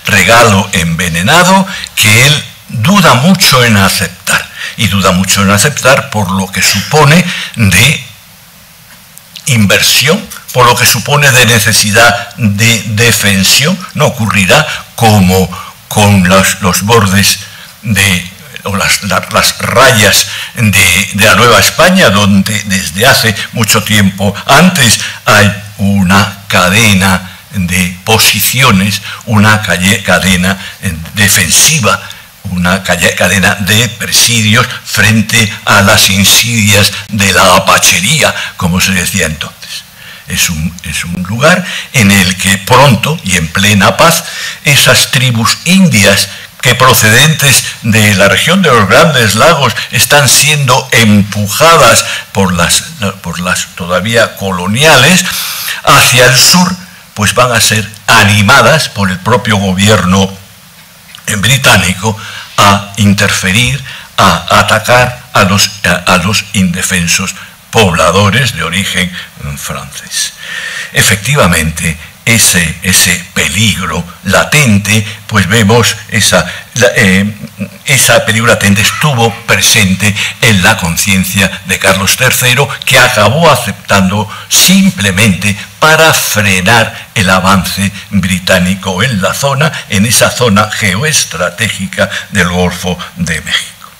Speaker 7: Regalo envenenado que él duda mucho en aceptar, y duda mucho en aceptar por lo que supone de inversión, por lo que supone de necesidad de defensión. No ocurrirá como con los bordes o las rayas de la Nueva España, donde desde hace mucho tiempo antes hay una cadena de posiciones, una cadena defensiva, una cadena de presidios frente a las insidias de la apachería, como se decía entonces. Es un lugar en el que pronto y en plena paz esas tribus indias que procedentes de la región de los Grandes Lagos están siendo empujadas por las todavía coloniales hacia el sur, pues van a ser animadas por el propio gobierno británico a interferir, a atacar a los indefensos pobladores de origen francés. Efectivamente, ese peligro latente, pues vemos ese peligro latente estuvo presente en la conciencia de Carlos III, que acabó aceptando simplemente para frenar el avance británico en esa zona geoestratégica del Golfo de México.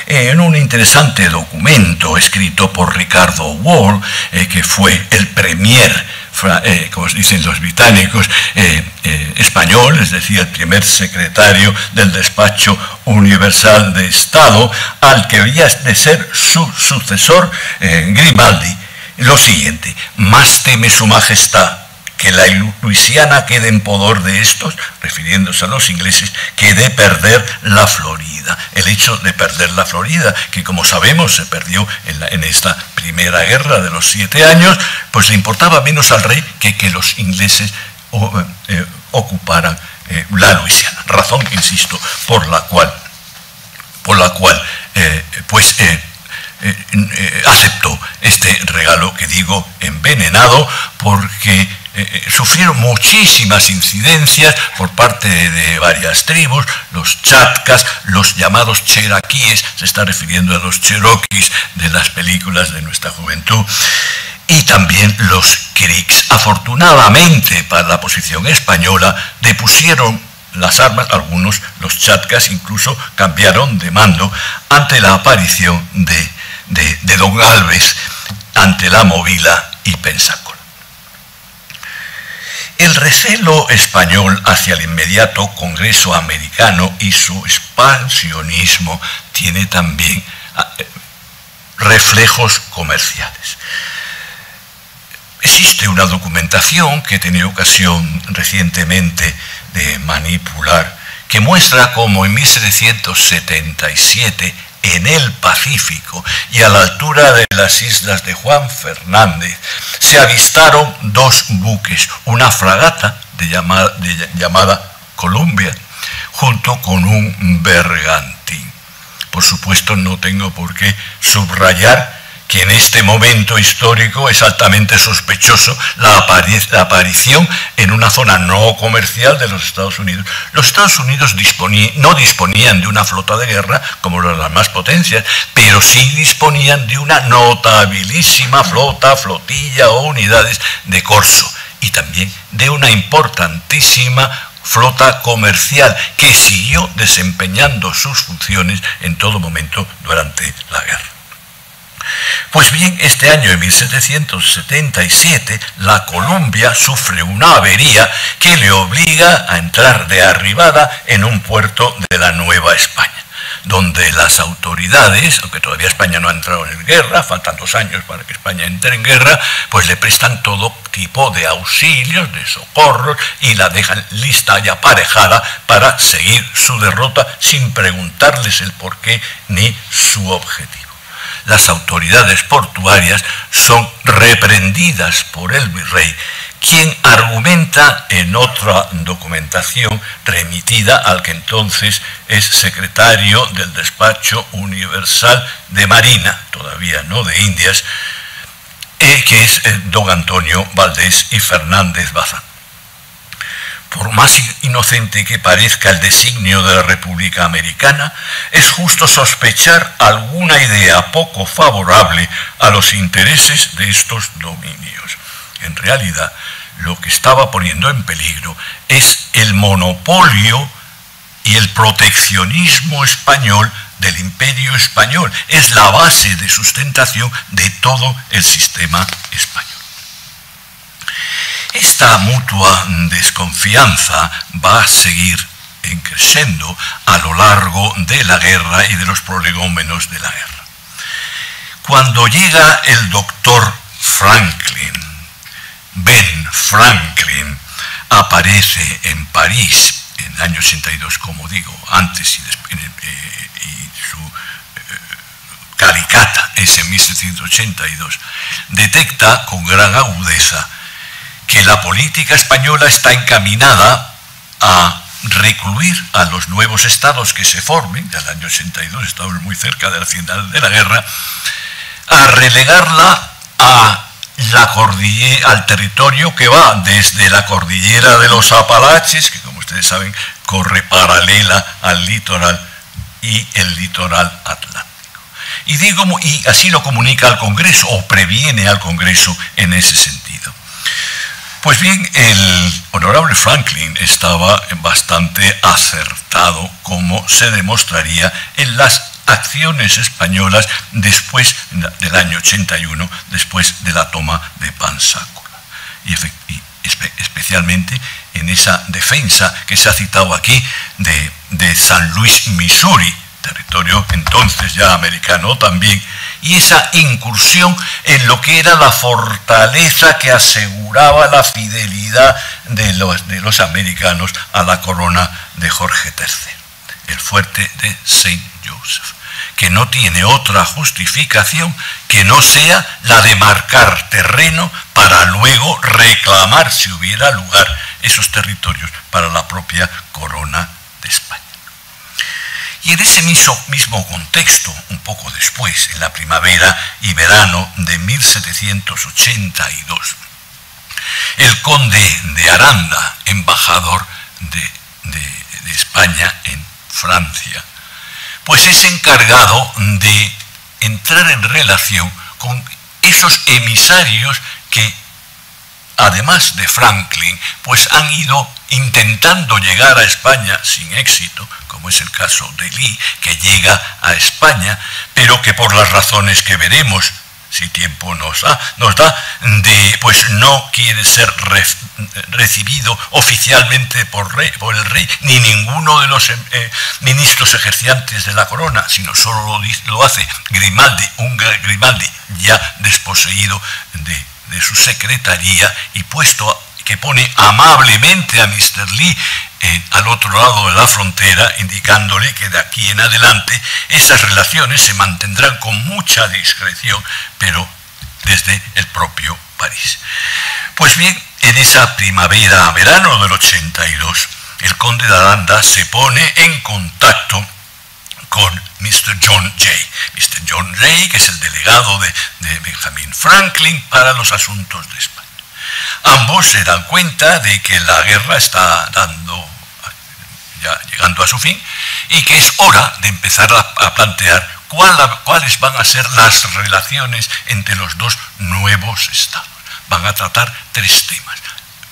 Speaker 7: en un interesante documento escrito por Ricardo Wall, que fue el premier, como dicen los británicos, español, es decir, el primer secretario del Despacho Universal de Estado, al que había de ser su sucesor, Grimaldi, lo siguiente: más teme su majestad que la Luisiana quede en poder de estos, refiriéndose a los ingleses, que de perder la Florida. El hecho de perder la Florida, que como sabemos se perdió en esta primera guerra de los 7 años, pues le importaba menos al rey que los ingleses ocuparan la Luisiana. Razón, insisto, por la cual aceptó este regalo que digo envenenado, porque sufrieron muchísimas incidencias por parte de varias tribus, los chatcas, los llamados cherokees, se está refiriendo a los cherokees de las películas de nuestra juventud, y también los creeks. Afortunadamente para la posición española depusieron las armas, algunos, los chatcas, incluso cambiaron de mando ante la aparición de Don Galvez ante la Movila y Pensacola. El recelo español hacia el inmediato Congreso americano y su expansionismo tiene también reflejos comerciales. Existe una documentación que he tenido ocasión recientemente de manipular, que muestra cómo en 1777 en el Pacífico y a la altura de las islas de Juan Fernández se avistaron 2 buques, una fragata llamada Columbia, junto con un bergantín. Por supuesto, no tengo por qué subrayar que en este momento histórico es altamente sospechoso la aparición en una zona no comercial de los Estados Unidos. Los Estados Unidos no disponían de una flota de guerra como las más potencias, pero sí disponían de una notabilísima flotilla o unidades de corso, y también de una importantísima flota comercial que siguió desempeñando sus funciones en todo momento durante la guerra. Pues bien, este año de 1777, la Columbia sufre una avería que le obliga a entrar de arribada en un puerto de la Nueva España, donde las autoridades, aunque todavía España no ha entrado en guerra, faltan 2 años para que España entre en guerra, pues le prestan todo tipo de auxilios, de socorros, y la dejan lista y aparejada para seguir su derrota sin preguntarles el porqué ni su objetivo. Las autoridades portuarias son reprendidas por el virrey, quien argumenta en otra documentación remitida al que entonces es secretario del Despacho Universal de Marina, todavía no de Indias, que es don Antonio Valdés y Fernández Bazán. Por más inocente que parezca el designio de la República Americana, es justo sospechar alguna idea poco favorable a los intereses de estos dominios. En realidad, lo que estaba poniendo en peligro es el monopolio y el proteccionismo español del Imperio Español. Es la base de sustentación de todo el sistema español. Esta mutua desconfianza va a seguir creciendo a lo largo de la guerra y de los prolegómenos de la guerra. Cuando llega el doctor Franklin, Ben Franklin, aparece en París en el año 82, como digo, antes y después, y su Calicata es en 1782, detecta con gran agudeza que la política española está encaminada a recluir a los nuevos estados que se formen, ya el año 82 estamos muy cerca del final de la guerra, a relegarla al territorio que va desde la cordillera de los Apalaches, que como ustedes saben corre paralela al litoral, y el litoral atlántico. Y así lo comunica al Congreso, o previene al Congreso en ese sentido. Pues bien, el honorable Franklin estaba bastante acertado, como se demostraría en las acciones españolas después del año 81, después de la toma de Pansácola. Y especialmente en esa defensa que se ha citado aquí de San Luis, Missouri, territorio entonces ya americano también, y esa incursión en lo que era la fortaleza que aseguraba la fidelidad de los americanos a la corona de Jorge III, el fuerte de St. Joseph, que no tiene otra justificación que no sea la de marcar terreno para luego reclamar, si hubiera lugar, esos territorios para la propia corona de España. Y en ese mismo contexto, un poco después, en la primavera y verano de 1782, el conde de Aranda, embajador de España en Francia, pues es encargado de entrar en relación con esos emisarios que, además de Franklin, pues han ido intentando llegar a España sin éxito, como es el caso de Lee, que llega a España, pero que por las razones que veremos, si tiempo nos da, pues no quiere ser recibido oficialmente por el rey, ni ninguno de los ministros ejercientes de la corona, sino solo lo hace Grimaldi, un Grimaldi ya desposeído de su secretaría y que pone amablemente a Mr. Lee al otro lado de la frontera, indicándole que de aquí en adelante esas relaciones se mantendrán con mucha discreción, pero desde el propio París. Pues bien, en esa primavera-verano del 82, el conde de Aranda se pone en contacto con Mr. John Jay. Mr. John Jay, que es el delegado de Benjamin Franklin para los asuntos de España. Ambos se dan cuenta de que la guerra está ya llegando a su fin y que es hora de empezar a plantear cuáles van a ser las relaciones entre los dos nuevos estados. Van a tratar tres temas.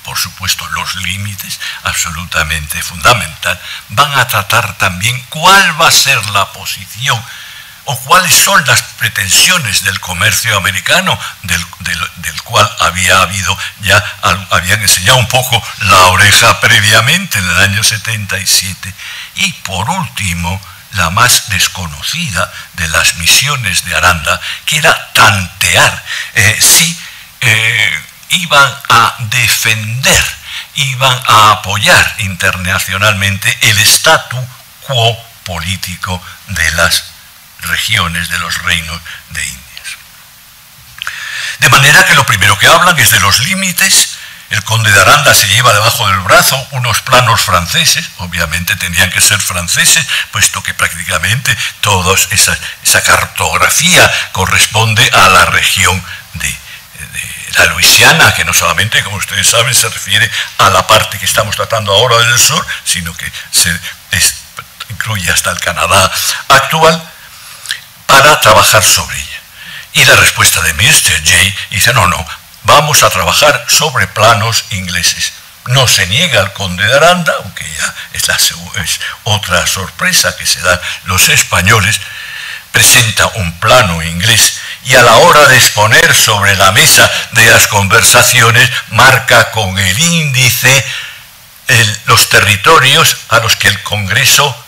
Speaker 7: Por supuesto, los límites, absolutamente fundamental. Van a tratar también cuál va a ser la posición o cuáles son las pretensiones del comercio americano, del cual habían enseñado un poco la oreja previamente en el año 77. Y por último, la más desconocida de las misiones de Aranda, que era tantear si iban a defender, iban a apoyar internacionalmente el statu quo político de las regiones, de los reinos de Indias. De manera que lo primero que hablan es de los límites. El conde de Aranda se lleva debajo del brazo unos planos franceses, obviamente tendrían que ser franceses, puesto que prácticamente toda esa cartografía corresponde a la región de la Luisiana, que no solamente, como ustedes saben, se refiere a la parte que estamos tratando ahora del sur, sino que incluye hasta el Canadá actual, para trabajar sobre ella. Y la respuesta de Mr. Jay dice, no, vamos a trabajar sobre planos ingleses. No se niega al conde de Aranda, aunque ya es otra sorpresa que se dan los españoles, presenta un plano inglés y a la hora de exponer sobre la mesa de las conversaciones marca con el índice los territorios a los que el Congreso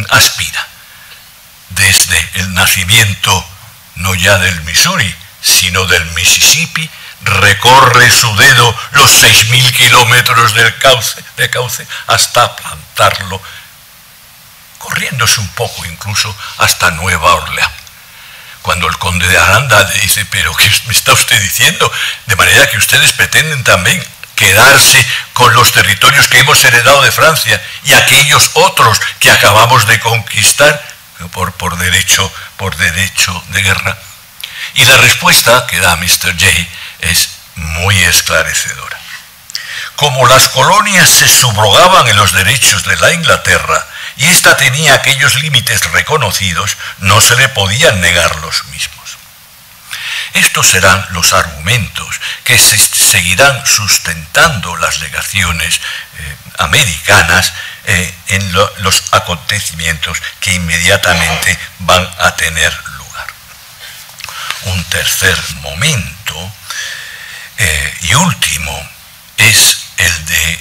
Speaker 7: aspira. Desde el nacimiento no ya del Missouri, sino del Mississippi, recorre su dedo los 6.000 kilómetros de cauce hasta plantarlo, corriéndose un poco incluso hasta Nueva Orleans. Cuando el conde de Aranda le dice, pero ¿qué me está usted diciendo? De manera que ustedes pretenden también quedarse con los territorios que hemos heredado de Francia y aquellos otros que acabamos de conquistar por derecho de guerra. Y la respuesta que da Mr. Jay es muy esclarecedora. Como las colonias se subrogaban en los derechos de la Inglaterra y ésta tenía aquellos límites reconocidos, no se le podían negar los mismos. Estos serán los argumentos que se seguirán sustentando las legaciones americanas en los acontecimientos que inmediatamente van a tener lugar. Un tercer momento y último es el de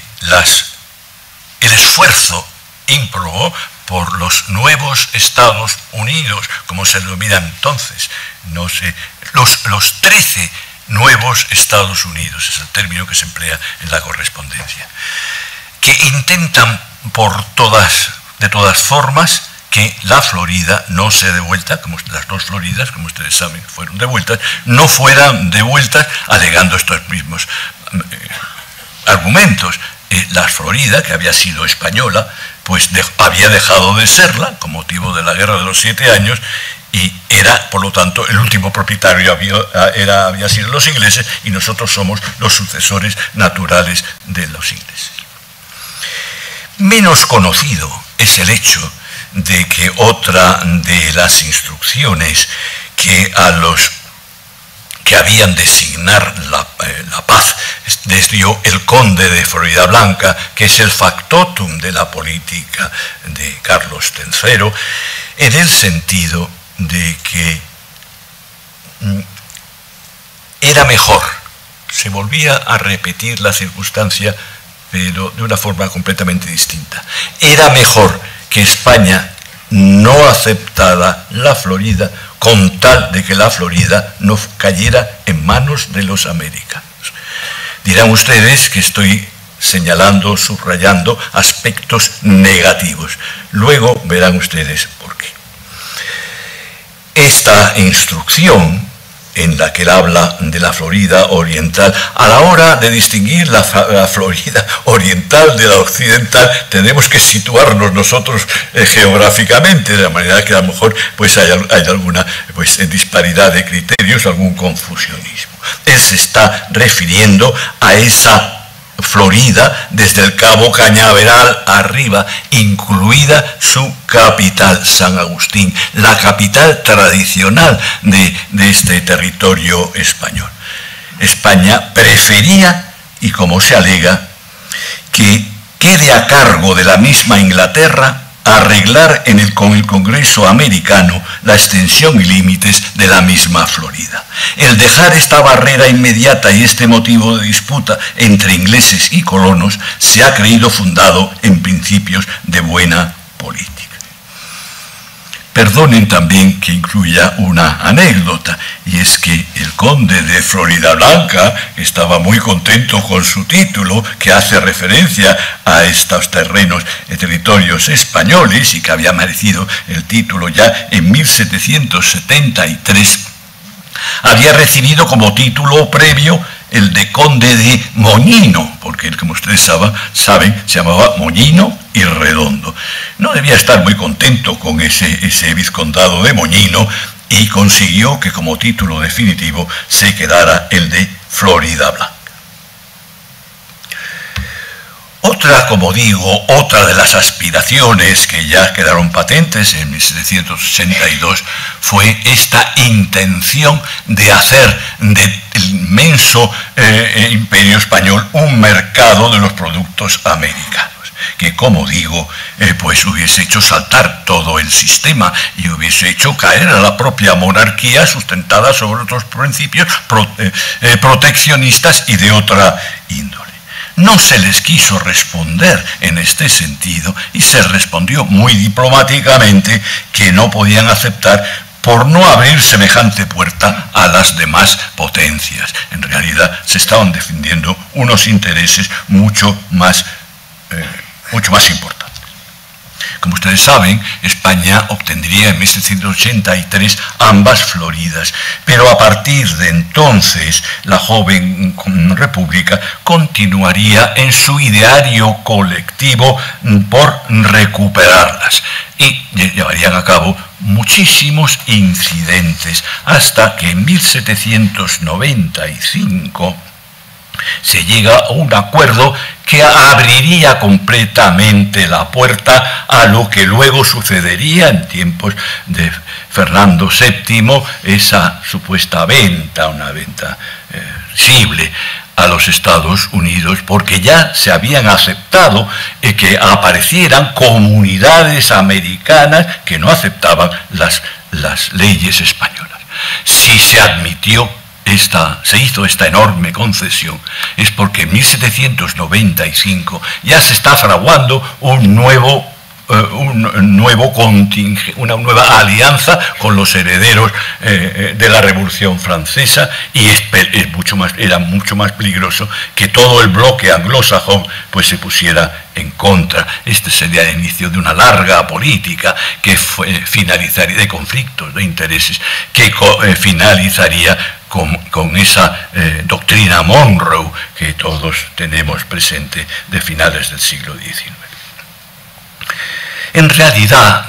Speaker 7: el esfuerzo ímprobo por los nuevos Estados Unidos, como se denomina entonces, los 13 nuevos Estados Unidos, es el término que se emplea en la correspondencia, que intentan de todas formas, que la Florida no se devuelta, como las dos Floridas, como ustedes saben, fueron devueltas, no fueran devueltas alegando estos mismos argumentos. La Florida, que había sido española, pues había dejado de serla con motivo de la Guerra de los 7 años y era, por lo tanto, el último propietario había sido los ingleses y nosotros somos los sucesores naturales de los ingleses. Menos conocido es el hecho de que otra de las instrucciones que a los que habían de signar la paz les dio el conde de Floridablanca, que es el factotum de la política de Carlos III, en el sentido de que era mejor, se volvía a repetir la circunstancia, pero de una forma completamente distinta. Era mejor que España no aceptara la Florida con tal de que la Florida no cayera en manos de los americanos. Dirán ustedes que estoy señalando, subrayando aspectos negativos. Luego verán ustedes por qué. Esta instrucción en la que él habla de la Florida oriental, a la hora de distinguir la Florida oriental de la occidental, tenemos que situarnos nosotros geográficamente, de la manera que a lo mejor pues hay alguna disparidad de criterios, algún confusionismo. Él se está refiriendo a esa Florida desde el Cabo Cañaveral arriba, incluida su capital, San Agustín, la capital tradicional de este territorio español. España prefería, y como se alega, que quede a cargo de la misma Inglaterra arreglar con el Congreso americano la extensión y límites de la misma Florida. El dejar esta barrera inmediata y este motivo de disputa entre ingleses y colonos se ha creído fundado en principios de buena política. Perdonen también que incluya una anécdota, y es que el conde de Floridablanca estaba muy contento con su título, que hace referencia a estos terrenos, territorios españoles, y que había merecido el título ya en 1773. Había recibido como título previo el de conde de Moñino, porque como ustedes saben, se llamaba Moñino y Redondo. No debía estar muy contento con ese vizcondado de Moñino y consiguió que como título definitivo se quedara el de Floridablanca. Otra de las aspiraciones que ya quedaron patentes en 1782 fue esta intención de hacer del inmenso imperio español un mercado de los productos americanos, que, como digo, pues hubiese hecho saltar todo el sistema y hubiese hecho caer a la propia monarquía sustentada sobre otros principios proteccionistas y de otra índole. No se les quiso responder en este sentido y se respondió muy diplomáticamente que no podían aceptar por no abrir semejante puerta a las demás potencias. En realidad se estaban defendiendo unos intereses mucho más importantes. Como ustedes saben, España obtendría en 1783 ambas Floridas, pero a partir de entonces la joven república continuaría en su ideario colectivo por recuperarlas y llevarían a cabo muchísimos incidentes hasta que en 1795 se llega a un acuerdo que abriría completamente la puerta a lo que luego sucedería en tiempos de Fernando VII, esa supuesta venta, una venta visible a los Estados Unidos porque ya se habían aceptado que aparecieran comunidades americanas que no aceptaban las leyes españolas. Si se admitió se hizo esta enorme concesión, es porque en 1795 ya se está fraguando una nueva alianza con los herederos de la Revolución Francesa, y era mucho más peligroso que todo el bloque anglosajón pues se pusiera en contra. Este sería el inicio de una larga política que finalizaría, de conflictos de intereses, que finalizaría con esa doctrina Monroe que todos tenemos presente de finales del siglo XIX. En realidad,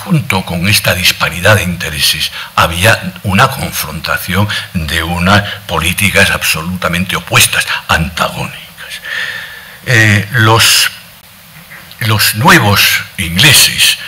Speaker 7: junto con esta disparidad de intereses, había una confrontación de unas políticas absolutamente opuestas, antagónicas. Los nuevos ingleses,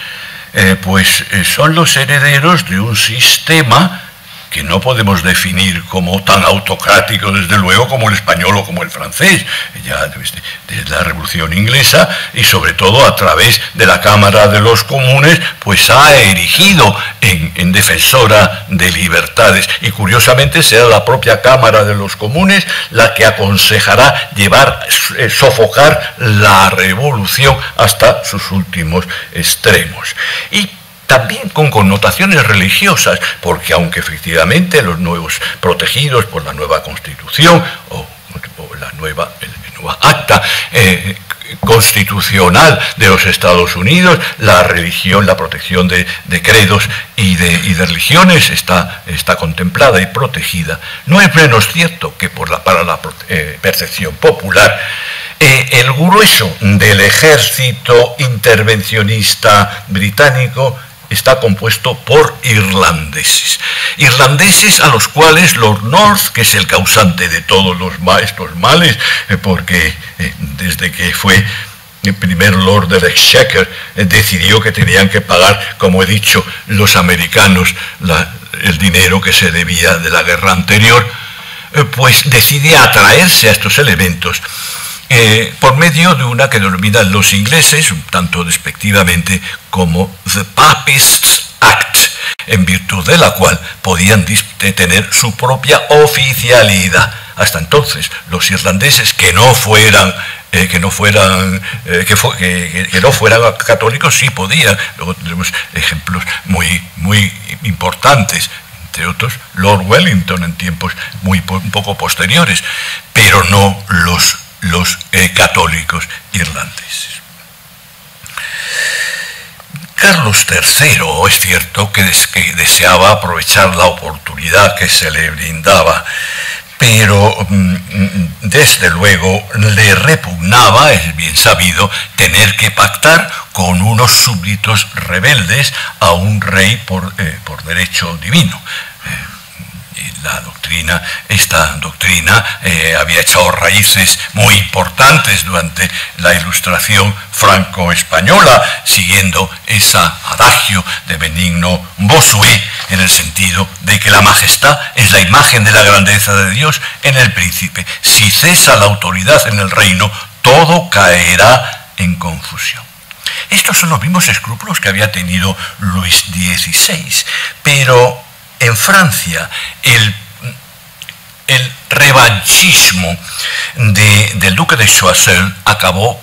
Speaker 7: son los herederos de un sistema que no podemos definir como tan autocrático, desde luego, como el español o como el francés, ya desde la Revolución Inglesa, y sobre todo a través de la Cámara de los Comunes, pues ha erigido en defensora de libertades, y curiosamente será la propia Cámara de los Comunes la que aconsejará sofocar la revolución hasta sus últimos extremos. Y también con connotaciones religiosas, porque aunque efectivamente los nuevos protegidos por la nueva Constitución o la nueva acta constitucional de los Estados Unidos, la religión, la protección de credos y de religiones está contemplada y protegida, no es menos cierto que para la percepción popular el grueso del ejército intervencionista británico está compuesto por irlandeses a los cuales Lord North, que es el causante de todos estos males, porque desde que fue el primer Lord del Exchequer decidió que tenían que pagar, como he dicho, los americanos el dinero que se debía de la guerra anterior, pues decide atraerse a estos elementos por medio de una que denominan los ingleses, un tanto despectivamente, como The Papists Act, en virtud de la cual podían tener su propia oficialidad. Hasta entonces, los irlandeses que no fueran católicos sí podían. Luego tendremos ejemplos muy importantes, entre otros Lord Wellington en tiempos un poco posteriores, pero no los católicos irlandeses. Carlos III, es cierto que deseaba aprovechar la oportunidad que se le brindaba, pero desde luego le repugnaba, es bien sabido, tener que pactar con unos súbditos rebeldes a un rey por derecho divino. Esta doctrina había echado raíces muy importantes durante la Ilustración franco-española, siguiendo ese adagio de Benigno Bossuet, en el sentido de que la majestad es la imagen de la grandeza de Dios en el príncipe. Si cesa la autoridad en el reino, todo caerá en confusión. Estos son los mismos escrúpulos que había tenido Luis XVI, pero en Francia el revanchismo del duque de Choiseul acabó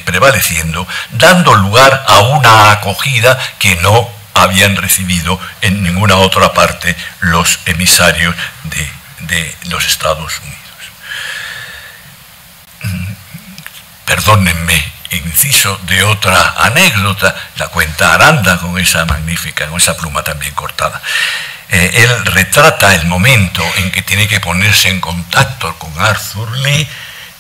Speaker 7: prevaleciendo, dando lugar a una acogida que no habían recibido en ninguna otra parte los emisarios de los Estados Unidos. Perdónenme, inciso de otra anécdota, la cuenta Aranda con esa pluma también cortada. Él retrata el momento en que tiene que ponerse en contacto con Arthur Lee,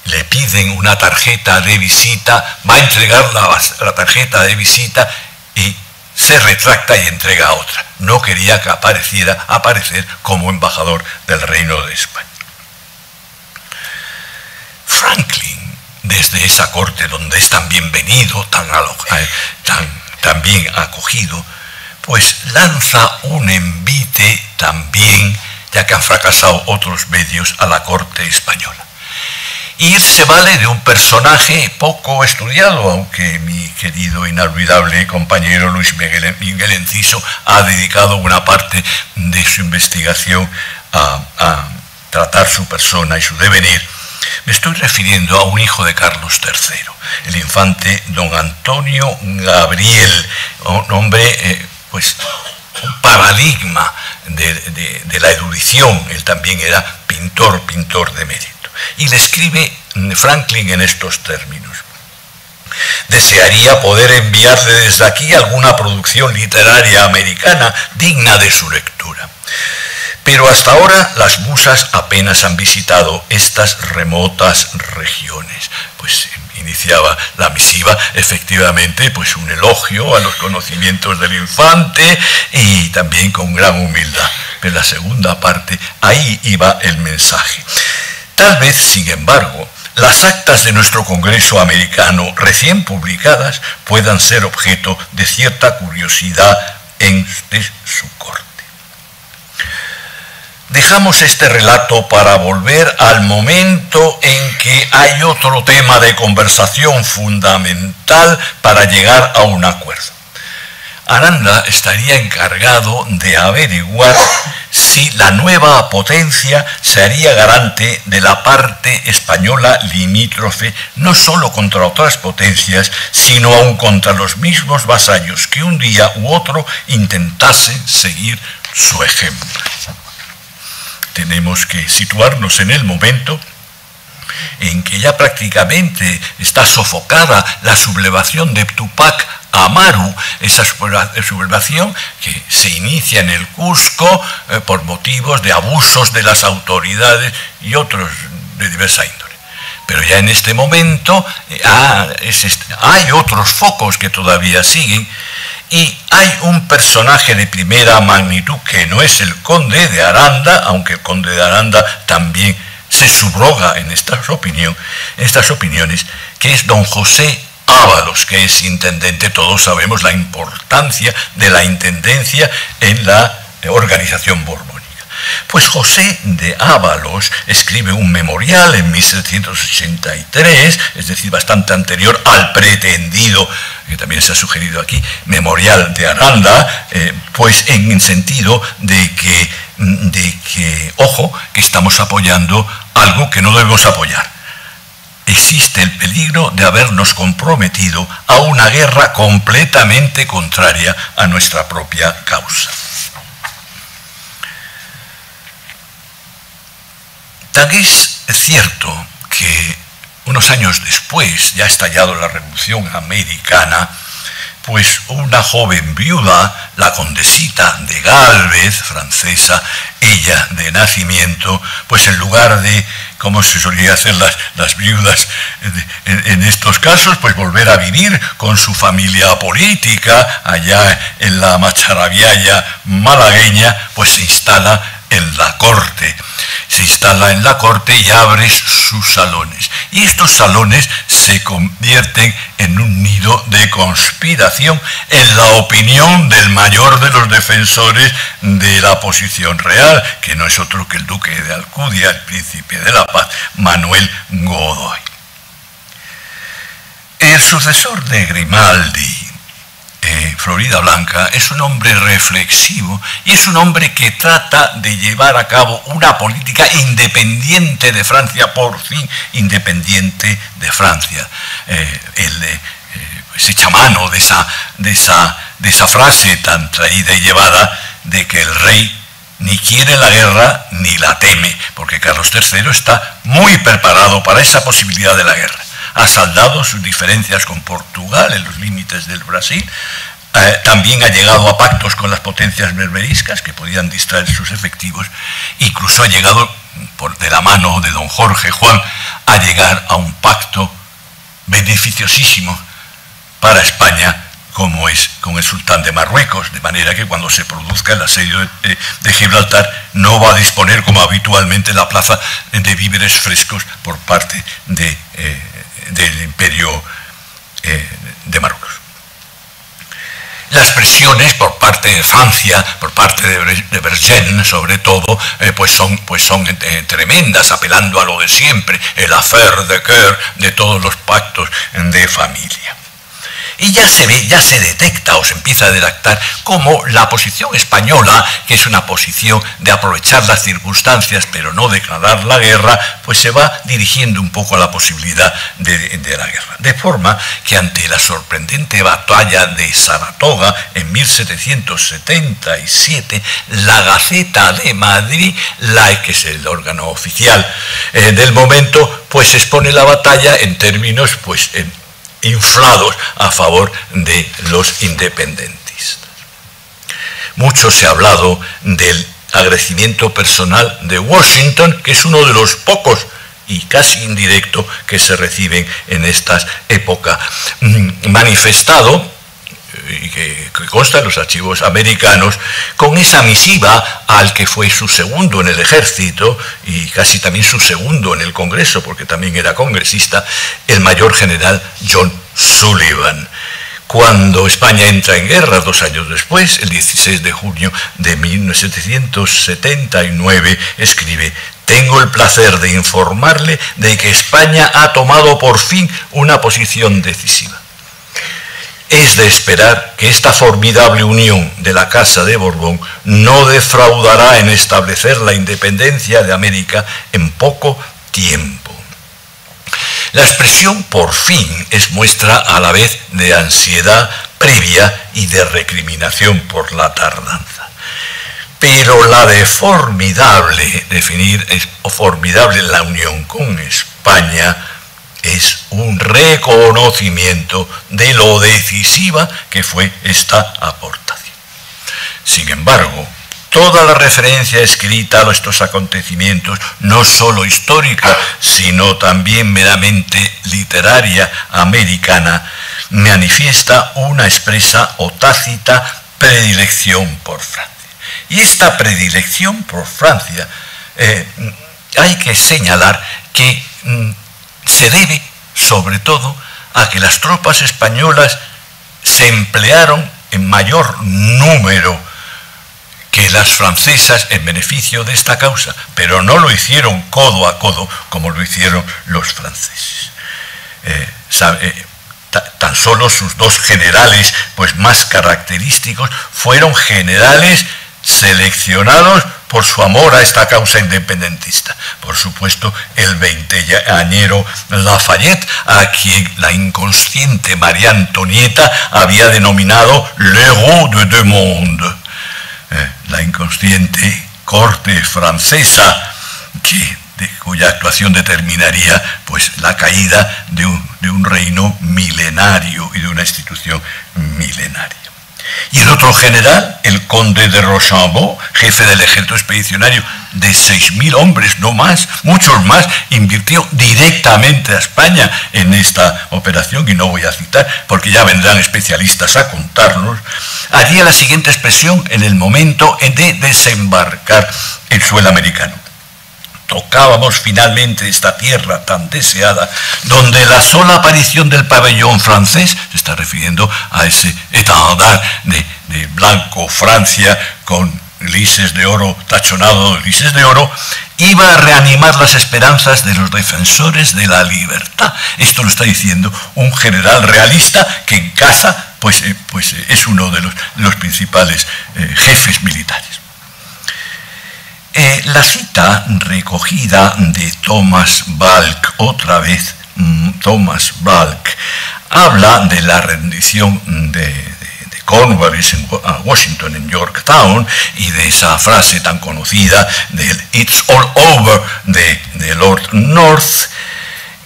Speaker 7: le piden una tarjeta de visita, va a entregar la tarjeta de visita y se retracta y entrega otra. No quería que aparecer como embajador del Reino de España. Franklin, desde esa corte donde es tan bienvenido, tan bien acogido, pues lanza un envite también ya que han fracasado otros medios a la corte española. Y se vale de un personaje poco estudiado, aunque mi querido inolvidable compañero Luis Miguel Enciso ha dedicado una parte de su investigación a tratar su persona y su devenir. Me estoy refiriendo a un hijo de Carlos III, el infante don Antonio Gabriel, un hombre, pues, un paradigma de la erudición. Él también era pintor de mérito. Y le escribe Franklin en estos términos: desearía poder enviarle desde aquí alguna producción literaria americana digna de su lectura. Pero hasta ahora las musas apenas han visitado estas remotas regiones. Pues iniciaba la misiva, efectivamente, pues un elogio a los conocimientos del infante y también con gran humildad. Pero la segunda parte, ahí iba el mensaje. Tal vez, sin embargo, las actas de nuestro Congreso americano recién publicadas puedan ser objeto de cierta curiosidad en su corte. Dejamos este relato para volver al momento en que hay otro tema de conversación fundamental para llegar a un acuerdo. Aranda estaría encargado de averiguar si la nueva potencia se haría garante de la parte española limítrofe, no solo contra otras potencias, sino aun contra los mismos vasallos que un día u otro intentasen seguir su ejemplo. Tenemos que situarnos en el momento en que ya prácticamente está sofocada la sublevación de Tupac Amaru, esa sublevación que se inicia en el Cusco por motivos de abusos de las autoridades y otros de diversa índole. Pero ya en este momento hay otros focos que todavía siguen, y hay un personaje de primera magnitud que no es el conde de Aranda, aunque el conde de Aranda también se subroga en estas opiniones, que es don José Ábalos, que es intendente. Todos sabemos la importancia de la intendencia en la organización borbónica. Pues José de Ábalos escribe un memorial en 1783, es decir, bastante anterior al pretendido, que también se ha sugerido aquí, memorial de Aranda, pues en el sentido de que, ojo, que estamos apoyando algo que no debemos apoyar. Existe el peligro de habernos comprometido a una guerra completamente contraria a nuestra propia causa. También es cierto que unos años después, ya ha estallado la Revolución Americana, pues una joven viuda, la condesita de Gálvez, francesa, ella de nacimiento, pues en lugar de, como se solía hacer las viudas en estos casos, pues volver a vivir con su familia política allá en la Macharabiaya malagueña, pues se instala en la corte. Se instala en la corte y abre sus salones. Y estos salones se convierten en un nido de conspiración en la opinión del mayor de los defensores de la posición real, que no es otro que el duque de Alcudia, el príncipe de la paz, Manuel Godoy. El sucesor de Grimaldi, Florida Blanca, es un hombre reflexivo y es un hombre que trata de llevar a cabo una política independiente de Francia, por fin independiente de Francia. Se echa mano de esa frase tan traída y llevada de que el rey ni quiere la guerra ni la teme, porque Carlos III está muy preparado para esa posibilidad de la guerra. Ha saldado sus diferencias con Portugal en los límites del Brasil, también ha llegado a pactos con las potencias berberiscas que podían distraer sus efectivos, incluso ha llegado, de la mano de don Jorge Juan, a llegar a un pacto beneficiosísimo para España, como es con el sultán de Marruecos, de manera que cuando se produzca el asedio de Gibraltar no va a disponer, como habitualmente, la plaza de víveres frescos por parte del imperio de Marruecos. Las presiones por parte de Francia, por parte de Vergennes sobre todo, pues son tremendas, apelando a lo de siempre, el affaire de cœur de todos los pactos de familia. Y ya se ve, ya se detecta o se empieza a detectar cómo la posición española, que es una posición de aprovechar las circunstancias pero no declarar la guerra, pues se va dirigiendo un poco a la posibilidad de la guerra. De forma que ante la sorprendente batalla de Saratoga en 1777, la Gaceta de Madrid, que es el órgano oficial del momento, pues expone la batalla en términos pues inflados a favor de los independentistas. Mucho se ha hablado del agradecimiento personal de Washington, que es uno de los pocos y casi indirecto que se reciben en estas épocas, manifestado, y que consta en los archivos americanos, con esa misiva al que fue su segundo en el ejército y casi también su segundo en el Congreso, porque también era congresista, el mayor general John Sullivan. Cuando España entra en guerra 2 años después, el 16 de junio de 1779, escribe: «Tengo el placer de informarle de que España ha tomado por fin una posición decisiva. Es de esperar que esta formidable unión de la Casa de Borbón no defraudará en establecer la independencia de América en poco tiempo». La expresión por fin es muestra a la vez de ansiedad previa y de recriminación por la tardanza. Pero la de formidable, definir formidable la unión con España, es un reconocimiento de lo decisiva que fue esta aportación. Sin embargo, toda la referencia escrita a estos acontecimientos, no solo histórica, sino también meramente literaria americana, manifiesta una expresa o tácita predilección por Francia. Y esta predilección por Francia hay que señalar que se debe sobre todo a que las tropas españolas se emplearon en mayor número que las francesas en beneficio de esta causa, pero no lo hicieron codo a codo como lo hicieron los franceses. Tan solo sus 2 generales pues más característicos fueron generales seleccionados por su amor a esta causa independentista. Por supuesto, el veinteañero Lafayette, a quien la inconsciente María Antonieta había denominado Le Roi de deux mondes, la inconsciente corte francesa, cuya actuación determinaría pues la caída de un reino milenario y de una institución milenaria. Y el otro general, el conde de Rochambeau, jefe del ejército expedicionario de 6.000 hombres, no más, muchos más, invirtió directamente a España en esta operación, y no voy a citar porque ya vendrán especialistas a contarnos. Haría la siguiente expresión en el momento de desembarcar en suelo americano: tocábamos finalmente esta tierra tan deseada, donde la sola aparición del pabellón francés, se está refiriendo a ese étendard de blanco Francia con lises de oro, tachonado de lises de oro, iba a reanimar las esperanzas de los defensores de la libertad. Esto lo está diciendo un general realista que en casa pues es uno de los principales jefes militares. La cita recogida de Thomas Balk, otra vez Thomas Balk, habla de la rendición de Cornwallis a Washington en Yorktown y de esa frase tan conocida del "It's all over" de Lord North,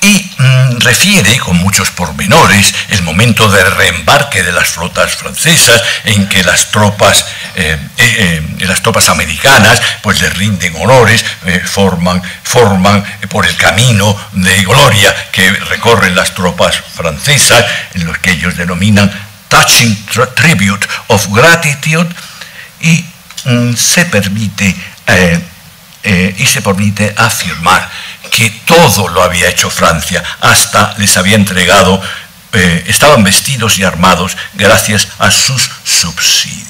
Speaker 7: y refiere con muchos pormenores el momento de reembarque de las flotas francesas, en que las tropas americanas pues les rinden honores, forman por el camino de gloria que recorren las tropas francesas, en los que ellos denominan touching tribute of gratitude, y se permite afirmar que todo lo había hecho Francia, hasta les había entregado estaban vestidos y armados gracias a sus subsidios.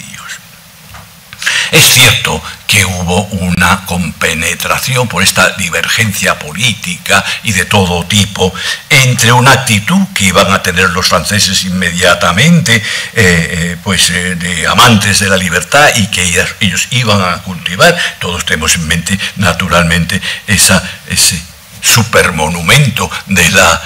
Speaker 7: Es cierto que hubo una compenetración por esta divergencia política y de todo tipo entre una actitud que iban a tener los franceses inmediatamente, de amantes de la libertad y que ellos iban a cultivar. Todos tenemos en mente, naturalmente, ese supermonumento de la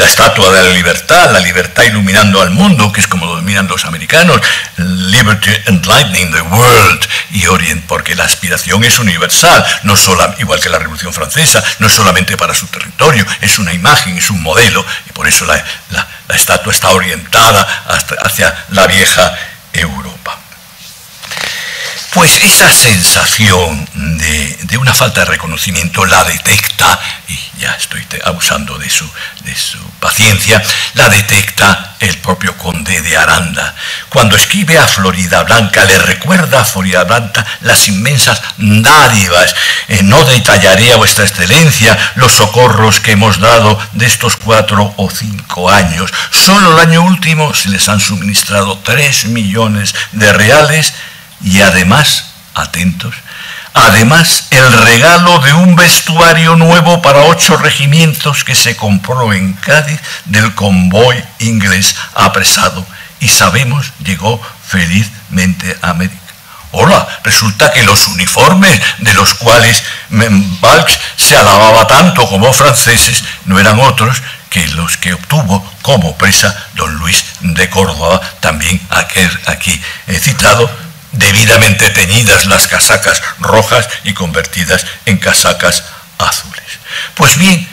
Speaker 7: Estatua de la libertad iluminando al mundo, que es como lo dominan los americanos, Liberty Enlightening the World, y Orient, porque la aspiración es universal, no solo, igual que la Revolución Francesa, no es solamente para su territorio, es una imagen, es un modelo, y por eso la estatua está orientada hacia la vieja Europa. Pues esa sensación de una falta de reconocimiento la detecta, y ya estoy abusando de su paciencia, la detecta el propio conde de Aranda. Cuando escribe a Floridablanca, le recuerda a Floridablanca las inmensas dádivas. No detallaré a vuestra excelencia los socorros que hemos dado de estos 4 o 5 años. Solo el año último se les han suministrado 3 millones de reales, y además, atentos, además el regalo de un vestuario nuevo para 8 regimientos que se compró en Cádiz del convoy inglés apresado y sabemos llegó felizmente a América. Hola, resulta que los uniformes de los cuales Valks se alababa tanto como franceses no eran otros que los que obtuvo como presa don Luis de Córdoba, también aquí citado, debidamente teñidas las casacas rojas y convertidas en casacas azules. Pues bien,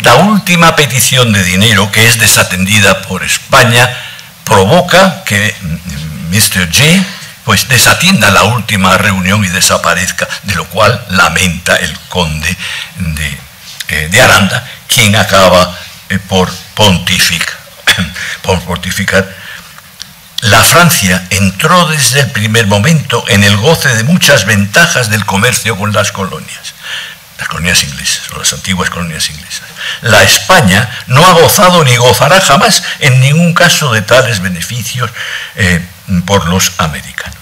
Speaker 7: la última petición de dinero, que es desatendida por España, provoca que Mr. J pues desatienda la última reunión y desaparezca, de lo cual lamenta el conde de Aranda, quien acaba por pontificar. La Francia entró desde el primer momento en el goce de muchas ventajas del comercio con las colonias inglesas, o las antiguas colonias inglesas. La España no ha gozado ni gozará jamás en ningún caso de tales beneficios por los americanos.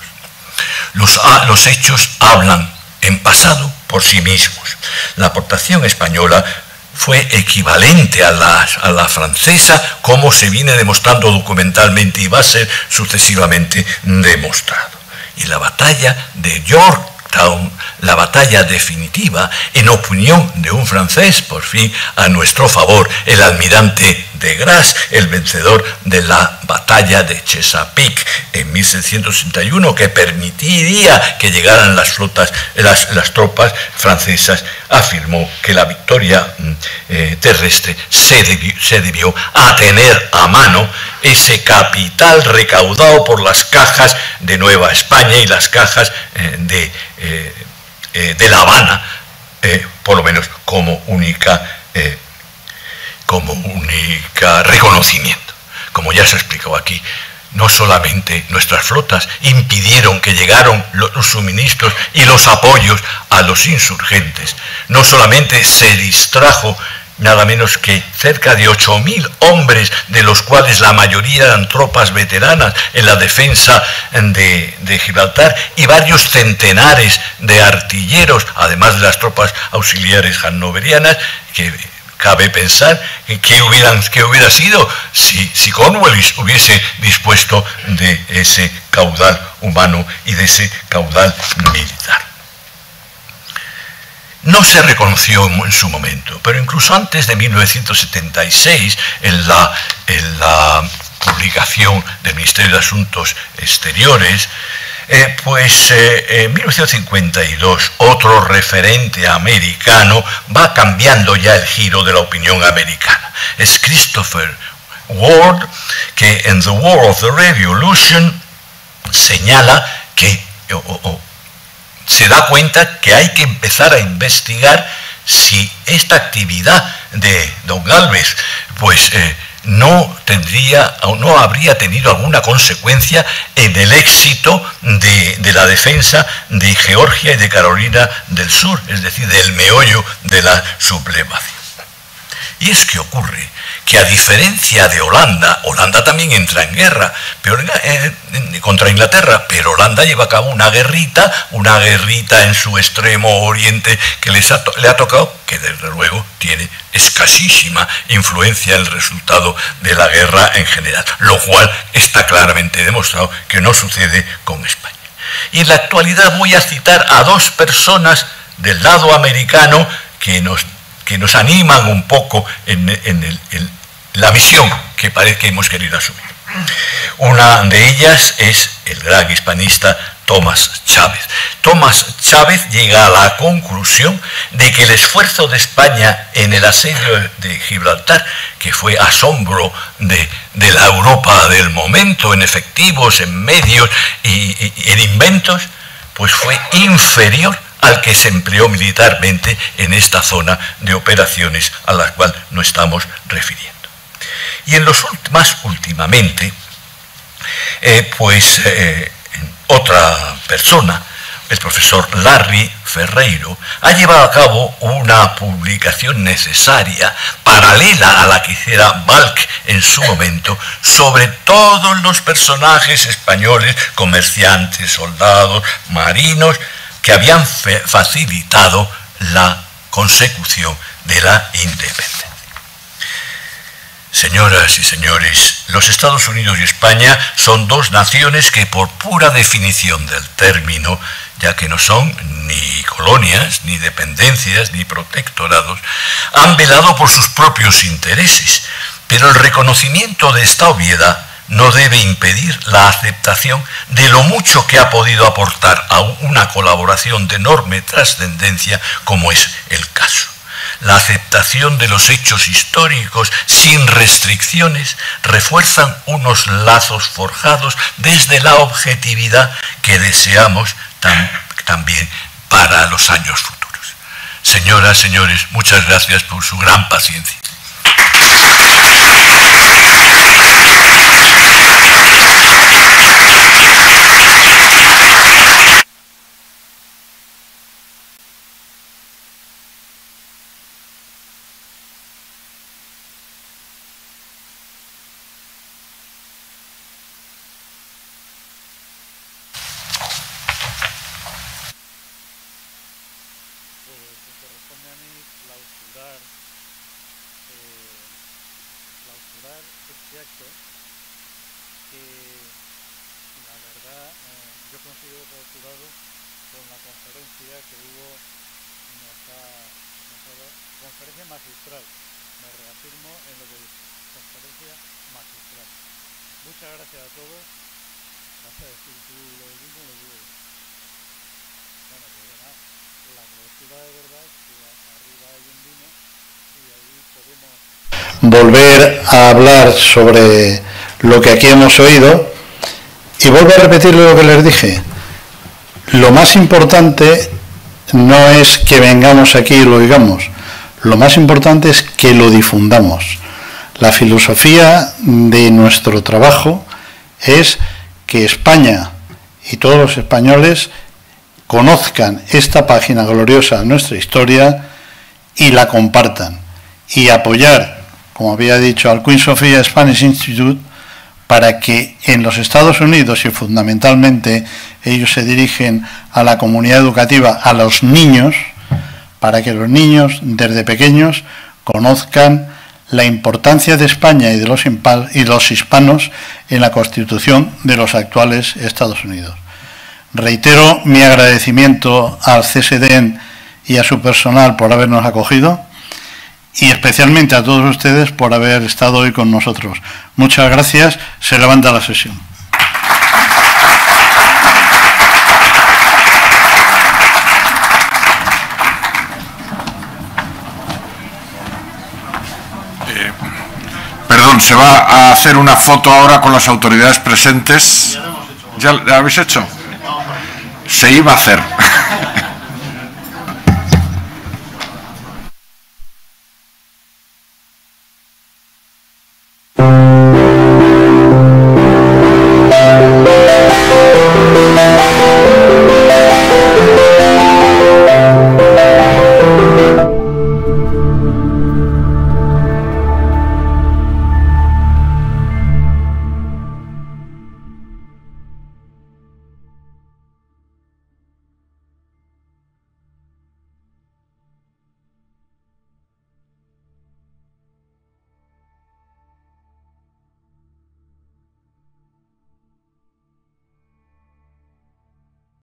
Speaker 7: Los hechos hablan en pasado por sí mismos. La aportación española fue equivalente a la francesa, como se viene demostrando documentalmente y va a ser sucesivamente demostrado. Y la batalla de Yorktown, la batalla definitiva, en opinión de un francés, por fin a nuestro favor, el almirante de Grasse, el vencedor de la batalla de Chesapeake en 1661, que permitiría que llegaran las tropas francesas, afirmó que la victoria terrestre se debió a tener a mano ese capital recaudado por las cajas de Nueva España y las cajas de La Habana, por lo menos como única reconocimiento. Como ya se ha explicado aquí, no solamente nuestras flotas impidieron que llegaran los suministros y los apoyos a los insurgentes, no solamente se distrajo nada menos que cerca de 8.000 hombres, de los cuales la mayoría eran tropas veteranas en la defensa de Gibraltar, y varios centenares de artilleros, además de las tropas auxiliares hannoverianas, que cabe pensar en qué hubiera sido si Cornwallis hubiese dispuesto de ese caudal humano y de ese caudal militar. No se reconoció en su momento, pero incluso antes de 1976, en la publicación del Ministerio de Asuntos Exteriores, en 1952 otro referente americano va cambiando ya el giro de la opinión americana. Es Christopher Ward, que en The War of the Revolution señala que se da cuenta que hay que empezar a investigar si esta actividad de don Gálvez no habría tenido alguna consecuencia en el éxito de la defensa de Georgia y de Carolina del Sur, es decir, del meollo de la sublevación. Y es que ocurre que, a diferencia de Holanda, Holanda también entra en guerra contra Inglaterra, pero Holanda lleva a cabo una guerrita en su extremo oriente que le ha tocado, que desde luego tiene escasísima influencia en el resultado de la guerra en general, lo cual está claramente demostrado que no sucede con España. Y en la actualidad voy a citar a dos personas del lado americano que nos animan un poco en la misión que parece que hemos querido asumir. Una de ellas es el gran hispanista Tomás Chávez. Tomás Chávez llega a la conclusión de que el esfuerzo de España en el asedio de Gibraltar, que fue asombro de la Europa del momento, en efectivos, en medios y en inventos, pues fue inferior al que se empleó militarmente en esta zona de operaciones a la cual nos estamos refiriendo. Y más últimamente, otra persona, el profesor Larry Ferreiro, ha llevado a cabo una publicación necesaria, paralela a la que hiciera Balck en su momento, sobre todos los personajes españoles, comerciantes, soldados, marinos, que habían facilitado la consecución de la independencia. Señoras y señores, los Estados Unidos y España son dos naciones que, por pura definición del término, ya que no son ni colonias, ni dependencias, ni protectorados, han velado por sus propios intereses, pero el reconocimiento de esta obviedad no debe impedir la aceptación de lo mucho que ha podido aportar a una colaboración de enorme trascendencia, como es el caso. La aceptación de los hechos históricos sin restricciones refuerzan unos lazos forjados desde la objetividad que deseamos también para los años futuros. Señoras, señores, muchas gracias por su gran paciencia.
Speaker 3: Volver a hablar sobre lo que aquí hemos oído y vuelvo a repetir lo que les dije. Lo más importante no es que vengamos aquí y lo oigamos, lo más importante es que lo difundamos. La filosofía de nuestro trabajo es que España y todos los españoles conozcan esta página gloriosa de nuestra historia y la compartan, y apoyar, como había dicho, al Queen Sofia Spanish Institute, para que en los Estados Unidos, y fundamentalmente ellos se dirigen a la comunidad educativa, a los niños, para que los niños desde pequeños conozcan la importancia de España y de los hispanos en la constitución de los actuales Estados Unidos. Reitero mi agradecimiento al CSDN y a su personal por habernos acogido, y especialmente a todos ustedes por haber estado hoy con nosotros. Muchas gracias. Se levanta la sesión.
Speaker 1: Perdón, se va a hacer una foto ahora con las autoridades presentes. ¿Ya la habéis hecho? Se iba a hacer.